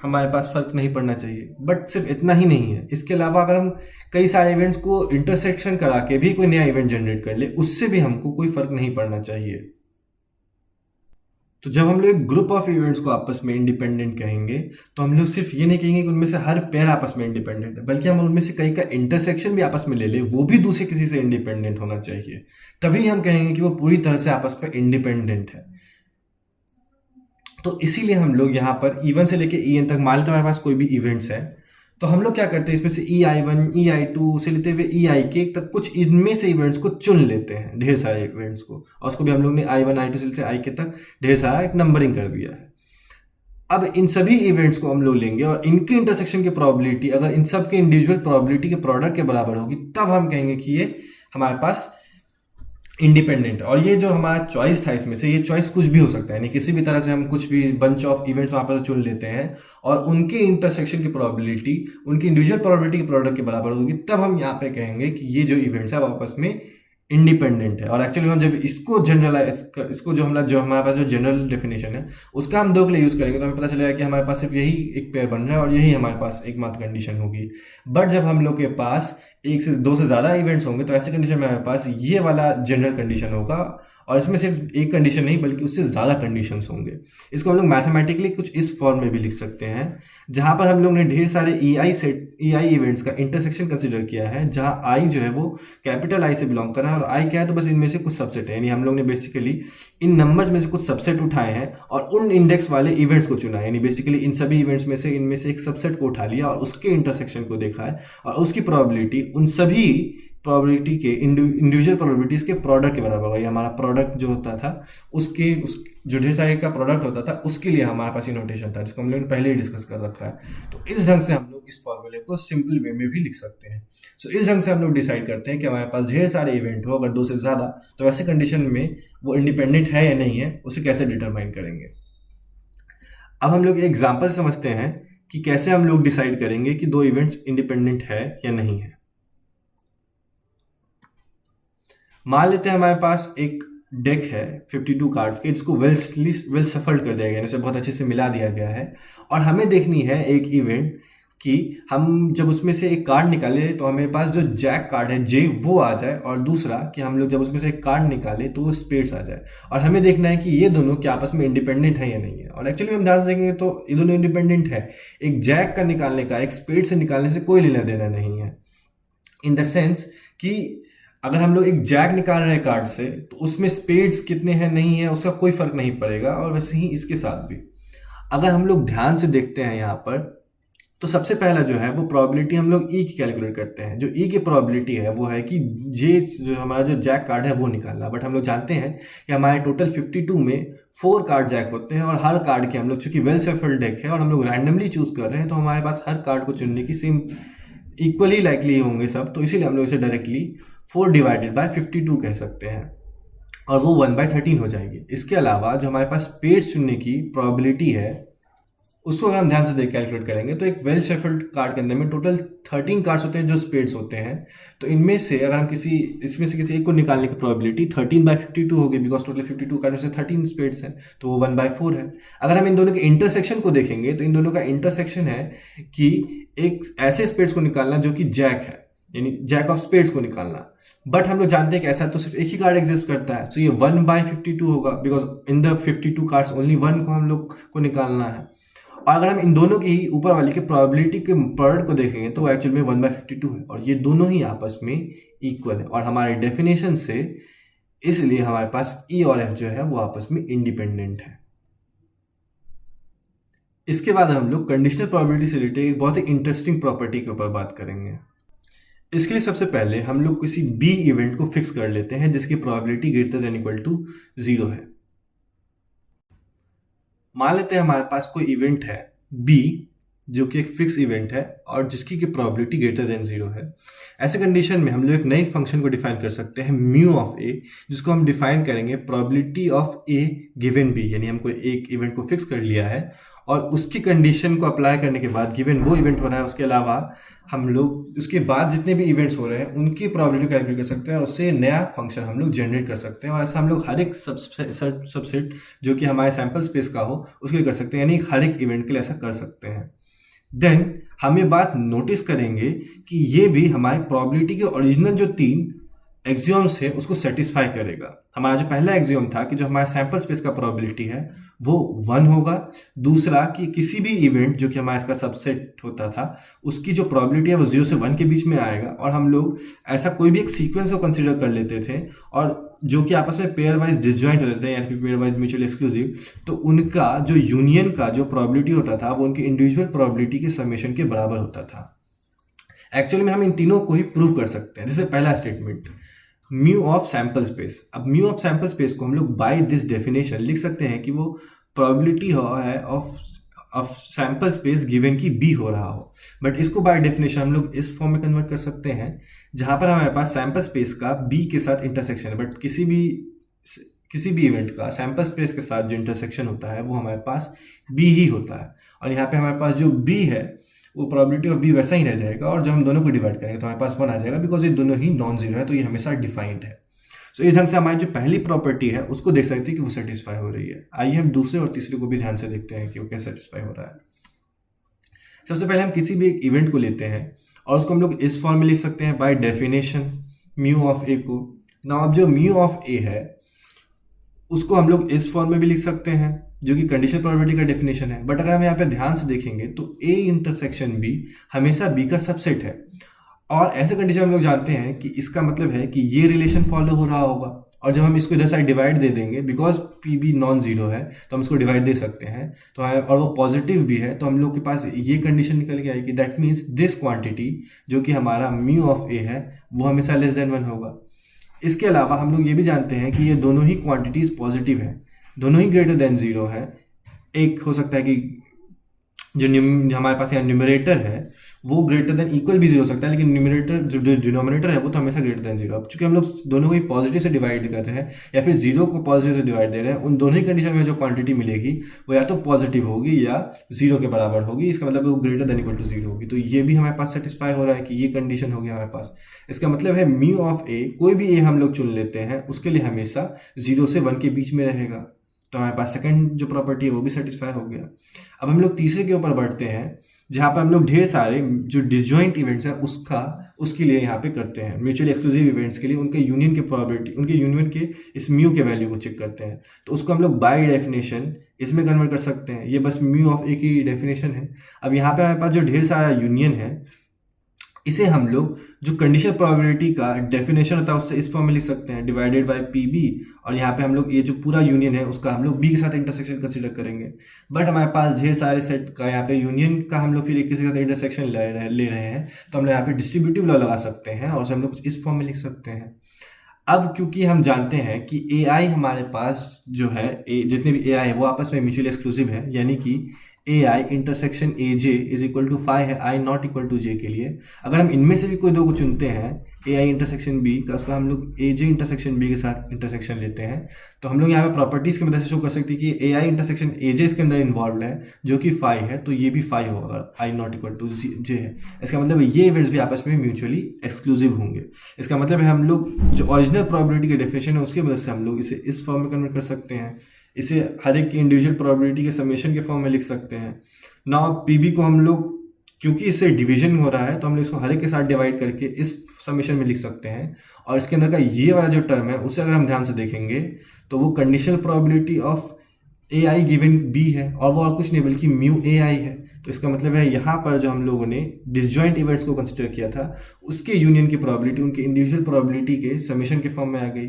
हमारे पास फ़र्क नहीं पड़ना चाहिए। बट सिर्फ इतना ही नहीं है, इसके अलावा अगर हम कई सारे इवेंट्स को इंटरसेक्शन करा के भी कोई नया इवेंट जनरेट कर ले उससे भी हमको कोई फ़र्क नहीं पड़ना चाहिए। तो जब हम लोग एक ग्रुप ऑफ इवेंट्स को आपस में इंडिपेंडेंट कहेंगे तो हम लोग सिर्फ ये नहीं कहेंगे कि उनमें से हर पेयर आपस में इंडिपेंडेंट है, बल्कि हम उनमें से कई का इंटरसेक्शन भी आपस में ले ले, वो भी दूसरे किसी से इंडिपेंडेंट होना चाहिए, तभी हम कहेंगे कि वो पूरी तरह से आपस में इंडिपेंडेंट है। तो इसीलिए हम लोग यहाँ पर E1 से लेके EN तक मान लेते हमारे पास कोई भी इवेंट्स है तो हम लोग क्या करते हैं इसमें से EI1 EI2 से लेते हुए EIK तक कुछ इनमें से इवेंट्स को चुन लेते हैं, ढेर सारे इवेंट्स को, और उसको भी हम लोग ने I1 I2 से लेते IK तक ढेर सारा एक नंबरिंग कर दिया है। अब इन सभी इवेंट्स को हम लोग लेंगे और इनके इंटरसेक्शन की प्रोबेबिलिटी अगर इन सब के इंडिविजुअल प्रोबेबिलिटी के प्रोडक्ट के बराबर होगी तब हम कहेंगे कि ये हमारे पास इंडिपेंडेंट। और ये जो हमारा चॉइस था इसमें से, ये चॉइस कुछ भी हो सकता है, यानी किसी भी तरह से हम कुछ भी बंच ऑफ इवेंट्स वहाँ पर चुन लेते हैं और उनके इंटरसेक्शन की प्रोबेबिलिटी उनकी इंडिविजुअल प्रोबेबिलिटी के प्रोडक्ट के बराबर होगी, तब हम यहाँ पे कहेंगे कि ये जो इवेंट्स है वो आपस में इंडिपेंडेंट है। और एक्चुअली हम जब इसको जनरलाइज इसको जो हमारे पास जो जनरल डेफिनेशन है उसका हम दो के लिए यूज़ करेंगे तो हमें पता चलेगा कि हमारे पास सिर्फ यही एक पेयर बन रहा है और यही हमारे पास एकमात्र कंडीशन होगी। बट जब हम लोग के पास एक से दो से ज़्यादा इवेंट्स होंगे तो ऐसे कंडीशन में हमारे पास ये वाला जनरल कंडीशन होगा और इसमें सिर्फ एक कंडीशन नहीं बल्कि उससे ज़्यादा कंडीशंस होंगे। इसको हम लोग मैथमेटिकली कुछ इस फॉर्म में भी लिख सकते हैं, जहाँ पर हम लोग ने ढेर सारे ई आई इवेंट्स का इंटरसेक्शन कंसिडर किया है, जहाँ आई जो है वो कैपिटल आई से बिलोंग कर रहा है और आई क्या है तो बस इनमें से कुछ सबसेट है। यानी हम लोग ने बेसिकली इन नंबर्स में से कुछ सबसेट उठाए हैं और उन इंडेक्स वाले इवेंट्स को चुना है। यानी बेसिकली इन सभी इवेंट्स में से इनमें से एक सबसेट को उठा लिया और उसके इंटरसेक्शन को देखा है और उसकी प्रोबेबिलिटी उन सभी प्रोबेबिलिटी के इंडिविजुअल प्रोबेबिलिटीज़ के प्रोडक्ट के बराबर होगा। ये हमारा प्रोडक्ट जो होता था उसके जो ढेर सारे का प्रोडक्ट होता था उसके लिए हमारे पास ये नोटेशन था जिसको हम लोगों ने पहले ही डिस्कस कर रखा है। तो इस ढंग से हम लोग इस फॉर्मूले को सिंपल वे में भी लिख सकते हैं। सो इस ढंग से हम लोग डिसाइड करते हैं कि हमारे पास ढेर सारे इवेंट हो अगर दो से ज़्यादा तो ऐसे कंडीशन में वो इंडिपेंडेंट है या नहीं है उसे कैसे डिटरमाइन करेंगे। अब हम लोग एग्जाम्पल समझते हैं कि कैसे हम लोग डिसाइड करेंगे कि दो इवेंट्स इंडिपेंडेंट है या नहीं है। मान लेते हैं हमारे पास एक डेक है 52 कार्ड्स के जिसको वेल सफल्ड कर दिया गया है, उसे बहुत अच्छे से मिला दिया गया है और हमें देखनी है एक इवेंट कि हम जब उसमें से एक कार्ड निकाले तो हमारे पास जो जैक कार्ड है जे वो आ जाए और दूसरा कि हम लोग जब उसमें से एक कार्ड निकाले तो वो स्पेड्स आ जाए और हमें देखना है कि ये दोनों क्या आपस में इंडिपेंडेंट है या नहीं है। और एक्चुअली हम ध्यान से देखेंगे तो ये दोनों इंडिपेंडेंट है। एक जैक का निकालने का एक स्पेड से निकालने से कोई लेना देना नहीं है, इन द सेंस कि अगर हम लोग एक जैक निकाल रहे हैं कार्ड से तो उसमें स्पेड्स कितने हैं नहीं है उसका कोई फर्क नहीं पड़ेगा। और वैसे ही इसके साथ भी अगर हम लोग ध्यान से देखते हैं यहाँ पर तो सबसे पहला जो है वो प्रोबेबिलिटी हम लोग ई की कैलकुलेट करते हैं। जो ई की प्रोबेबिलिटी है वो है कि जे जो हमारा जो जैक कार्ड है वो निकालना। बट हम लोग जानते हैं कि हमारे टोटल 52 में 4 कार्ड जैक होते हैं और हर कार्ड के हम लोग चूंकि वेल सफल्ड डेक है और हम लोग रैंडमली चूज कर रहे हैं तो हमारे पास हर कार्ड को चुनने की सेम इक्वली लाइकली होंगे सब, तो इसीलिए हम लोग इसे डायरेक्टली 4 डिवाइडेड बाय 52 कह सकते हैं और वो 1/13 हो जाएगी। इसके अलावा जो हमारे पास स्पेड्स चुनने की प्रोबेबिलिटी है उसको अगर हम ध्यान से देख कैलकुलेट करेंगे तो एक वेल शफल्ड कार्ड के अंदर में टोटल 13 कार्ड्स होते हैं जो स्पेड्स होते हैं। तो इनमें से अगर हम इसमें से किसी एक को निकालने की प्रोबेबिलिटी 13/52 होगी बिकॉज टोटल 52 कार्ड में से 13 स्पेड्स हैं तो वो 1/4 है। अगर हम इन दोनों के इंटरसेक्शन को देखेंगे तो इन दोनों का इंटरसेक्शन है कि एक ऐसे स्पेड्स को निकालना जो कि जैक है, यानी जैक ऑफ स्पेड्स को निकालना। बट हम लोग जानते हैं कि ऐसा तो सिर्फ एक ही कार्ड एग्जिस्ट करता है, तो ये 1/52 होगा because in the 52 cards only 1 को हम लोग को निकालना है। और अगर हम इन दोनों की ही ऊपर वाली के प्रोबेबिलिटी के प्रोडक्ट को देखेंगे तो वो एक्चुअल में 1/52 है और ये दोनों ही आपस में इक्वल है और हमारे डेफिनेशन से इसलिए हमारे पास ई और एफ जो है वो आपस में इंडिपेंडेंट है। इसके बाद हम लोग कंडीशनल प्रोबेबिलिटी से रिलेटेड एक बहुत ही इंटरेस्टिंग प्रॉपर्टी के ऊपर बात करेंगे। इसके लिए सबसे पहले हम लोग किसी बी इवेंट को फिक्स कर लेते हैं जिसकी probability greater than equal to 0 है। मान लेते हैं हमारे पास कोई इवेंट है बी जो कि एक फिक्स इवेंट है और जिसकी की प्रोबेबिलिटी ग्रेटर देन 0 है। ऐसे कंडीशन में हम लोग एक नई फंक्शन को डिफाइन कर सकते हैं म्यू ऑफ ए, जिसको हम डिफाइन करेंगे probability of A given B. यानी हमको एक इवेंट को फिक्स कर लिया है और उसकी कंडीशन को अप्लाई करने के बाद गिवन वो इवेंट हो रहा है, उसके अलावा हम लोग उसके बाद जितने भी इवेंट्स हो रहे हैं उनकी प्रोबेबिलिटी कैलकुलेट कर सकते हैं और उससे नया फंक्शन हम लोग जनरेट कर सकते हैं। और ऐसा हम लोग हर एक सबसेट जो कि हमारे सैम्पल स्पेस का हो उसके लिए कर सकते हैं, यानी हर एक इवेंट के लिए ऐसा कर सकते हैं। देन हम ये बात नोटिस करेंगे कि ये भी हमारी प्रोबेबिलिटी के ओरिजिनल जो 3 एक्सियोम्स है उसको सेटिस्फाई करेगा। हमारा जो पहला एक्सियोम था कि जो हमारा सैम्पल स्पेस का प्रोबेबिलिटी है वो 1 होगा, दूसरा कि किसी भी इवेंट जो कि हमारा इसका सबसेट होता था उसकी जो प्रोबेबिलिटी है वो 0 से 1 के बीच में आएगा। और हम लोग ऐसा कोई भी एक सीक्वेंस को कंसिडर कर लेते थे और जो कि आपस में पेयर वाइज डिसजॉइंट होते थे या फिर पेयर वाइज म्यूचुअल एक्सक्लूसिव, तो उनका जो यूनियन का जो प्रोबेबिलिटी होता था वो उनके इंडिविजुअल प्रोबेबिलिटी के समेशन के बराबर होता था। एक्चुअली में हम इन तीनों को ही प्रूव कर सकते हैं। जैसे पहला statement mu of sample space. अब म्यू ऑफ सैम्पल स्पेस को हम लोग बाय दिस डेफिनेशन लिख सकते हैं कि वो प्रोबेबिलिटी है ऑफ सैम्पल स्पेस गिवन की बी हो रहा हो। बट इसको बाय डेफिनेशन हम लोग इस फॉर्म में कन्वर्ट कर सकते हैं जहां पर हमारे पास सैम्पल स्पेस का बी के साथ इंटरसेक्शन है, बट किसी भी इवेंट का सैम्पल स्पेस के साथ जो इंटरसेक्शन होता है वो हमारे पास बी ही होता है। और यहाँ पे हमारे पास जो बी है वो प्रोबेबिलिटी ऑफ बी वैसा ही रह जाएगा और जब हम दोनों को डिवाइड करेंगे तो हमारे पास 1 आ जाएगा बिकॉज ये दोनों ही नॉन जीरो है, तो ये हमेशा डिफाइंड है। सो इस ढंग से हमारी जो पहली प्रॉपर्टी है उसको देख सकते हैं कि वो सेटिस्फाई हो रही है। आइए हम दूसरे और तीसरे को भी ध्यान से देखते हैं कि वो कैसे सेटिस्फाई हो रहा है। सबसे पहले हम किसी भी एक इवेंट को लेते हैं और उसको हम लोग इस फॉर्म में लिख सकते हैं बाय डेफिनेशन म्यू ऑफ ए को। ना अब जो म्यू ऑफ ए है उसको हम लोग इस फॉर्म में भी लिख सकते हैं जो कि कंडीशनल प्रोबेबिलिटी का डेफिनेशन है। बट अगर हम यहाँ पे ध्यान से देखेंगे तो ए इंटरसेक्शन बी हमेशा बी का सबसेट है, और ऐसे कंडीशन हम लोग जानते हैं कि इसका मतलब है कि ये रिलेशन फॉलो हो रहा होगा। और जब हम इसको इधर साइड डिवाइड दे देंगे, because P B non zero है तो हम इसको डिवाइड दे सकते हैं, तो और वो पॉजिटिव भी है, तो हम लोग के पास ये कंडीशन निकल के आएगी। दैट मीन्स दिस क्वांटिटी जो कि हमारा म्यू ऑफ ए है वो हमेशा लेस देन 1 होगा। इसके अलावा हम लोग ये भी जानते हैं कि ये दोनों ही क्वांटिटीज पॉजिटिव हैं, दोनों ही ग्रेटर देन 0 है। एक हो सकता है कि जो हमारे पास यहाँ न्यूमरेटर है वो ग्रेटर देन इक्वल भी 0 हो सकता है, लेकिन न्यूमरेटर जो डिनोमिनेटर है वो तो हमेशा ग्रेटर देन 0। अब चूंकि हम लोग दोनों को ही पॉजिटिव से डिवाइड कर रहे हैं या फिर 0 को पॉजिटिव से डिवाइड दे रहे हैं, उन दोनों ही कंडीशन में जो क्वांटिटी मिलेगी वो या तो पॉजिटिव होगी या 0 के बराबर होगी। इसका मतलब वो ग्रेटर देन इक्वल टू 0 होगी। तो ये भी हमारे पास सेटिस्फाई हो रहा है कि ये कंडीशन होगी हमारे पास। इसका मतलब है म्यू ऑफ ए, कोई भी ए हम लोग चुन लेते हैं उसके लिए हमेशा 0 से 1 के बीच में रहेगा। तो हमारे पास सेकंड जो प्रॉपर्टी है वो भी सेटिस्फाई हो गया। अब हम लोग तीसरे के ऊपर बढ़ते हैं जहाँ पर हम लोग ढेर सारे जो डिसजॉइंट इवेंट्स हैं उसके लिए यहाँ पे करते हैं। म्यूचुअली एक्सक्लूसिव इवेंट्स के लिए उनके यूनियन की प्रोबेबिलिटी, उनके यूनियन के इस म्यू के वैल्यू को चेक करते हैं। तो उसको हम लोग बाय डेफिनेशन इसमें कन्वर्ट कर सकते हैं। ये बस म्यू ऑफ ए की डेफिनेशन है। अब यहाँ पे हमारे पास जो ढेर सारा यूनियन है इसे हम लोग जो कंडीशनल प्रोबेबिलिटी का डेफिनेशन होता है उससे इस फॉर्म में लिख सकते हैं डिवाइडेड बाय पी बी, और यहाँ पे हम लोग ये जो पूरा यूनियन है उसका हम लोग बी के साथ इंटरसेक्शन कंसीडर करेंगे। बट हमारे पास ढेर सारे सेट का यहाँ पे यूनियन का हम लोग फिर एक किसी के साथ इंटरसेक्शन ले रहे हैं, तो हम लोग यहाँ पे डिस्ट्रीब्यूटिव लॉ लगा सकते हैं और उसे हम लोग कुछ इस फॉर्म में लिख सकते हैं। अब क्योंकि हम जानते हैं कि ए आई हमारे पास जो है जितने भी ए आई है वो आपस में म्यूचुअली एक्सक्लूसिव है, यानी कि A I intersection A J is equal to phi है I not equal to J के लिए। अगर हम इनमें से भी कोई दो को चुनते हैं ए आई इंटरसेक्शन बी का, उसका हम लोग ए जे इंटरसेक्शन बी के साथ इंटरसेक्शन लेते हैं, तो हम लोग यहाँ पे प्रॉपर्टीज़ की मदद से शो कर सकते हैं कि ए आई इंटरसेक्शन ए जे इसके अंदर इन्वॉल्व है जो कि फाई है, तो ये भी फाई होगा अगर आई नॉट इक्वल टू जे है। इसका मतलब ये इवेंट्स भी आपस में म्यूचुअली एक्सक्लूसिव होंगे। इसका मतलब है हम लोग जो ओरिजिनल प्रोबेबिलिटी की डेफिनेशन है उसकी मदद से हम लोग इसे इस फॉर्म में कन्वर्ट कर सकते हैं। इसे हर एक की इंडिविजुअल प्रोबेबिलिटी के समेशन के फॉर्म में लिख सकते हैं। नाउ पीबी को हम लोग क्योंकि इससे डिवीजन हो रहा है तो हम लोग इसको हर एक के साथ डिवाइड करके इस समेशन में लिख सकते हैं। और इसके अंदर का ये वाला जो टर्म है उसे अगर हम ध्यान से देखेंगे तो वो conditional probability of A I given B है, और वो और कुछ नहीं बल्कि म्यू ए आई है। तो इसका मतलब है यहाँ पर जो हम लोगों ने डिसजॉइंट इवेंट्स को कंसिडर किया था उसके यूनियन की प्रोबेबिलिटी उनके इंडिविजुअल प्रोबेबिलिटी के समेशन के फॉर्म में आ गई,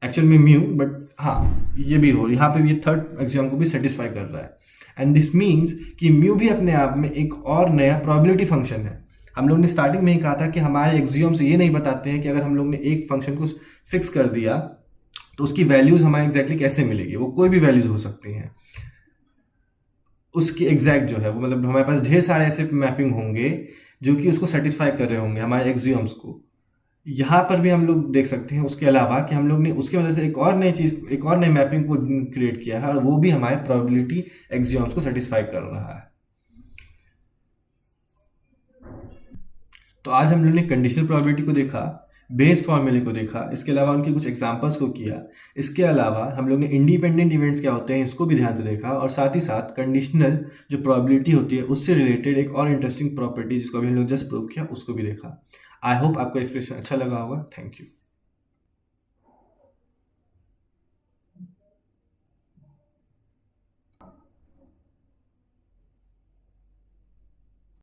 एक्चुअल में म्यू, बट हाँ ये भी हो यहाँ पे ये थर्ड एग्जाम को भी सेटिस्फाई कर रहा है। एंड दिस मीन्स कि म्यू भी अपने आप में एक और नया प्रोबेबिलिटी फंक्शन है। हम लोग ने स्टार्टिंग में ही कहा था कि हमारे एक्सियोम्स ये नहीं बताते हैं कि अगर हम लोग ने एक फंक्शन को फिक्स कर दिया तो उसकी वैल्यूज हमारे एग्जैक्टली कैसे मिलेगी। वो कोई भी वैल्यूज हो सकती हैं, उसकी एग्जैक्ट जो है वो मतलब हमारे पास ढेर सारे ऐसे मैपिंग होंगे जो कि उसको सेटिस्फाई कर रहे होंगे हमारे एक्सियोम्स को। यहाँ पर भी हम लोग देख सकते हैं उसके अलावा कि हम लोग ने उसकी वजह से एक और नई चीज़, एक और नई मैपिंग को क्रिएट किया है, और वो भी हमारे प्रोबेबिलिटी एक्सियोम्स को सेटिस्फाई कर रहा है। तो आज हम लोग ने कंडीशनल प्रोबेबिलिटी को देखा, बेस फॉर्मूले को देखा, इसके अलावा उनके कुछ एग्जांपल्स को किया। इसके अलावा हम लोग ने इंडिपेंडेंट इवेंट्स क्या होते हैं इसको भी ध्यान से देखा, और साथ ही साथ कंडीशनल जो प्रोबेबिलिटी होती है उससे रिलेटेड एक और इंटरेस्टिंग प्रॉपर्टी जिसको अभी हम लोग जस्ट प्रूव किया उसको भी देखा। आई होप आपको एक्सप्लेनेशन अच्छा लगा होगा। Thank you.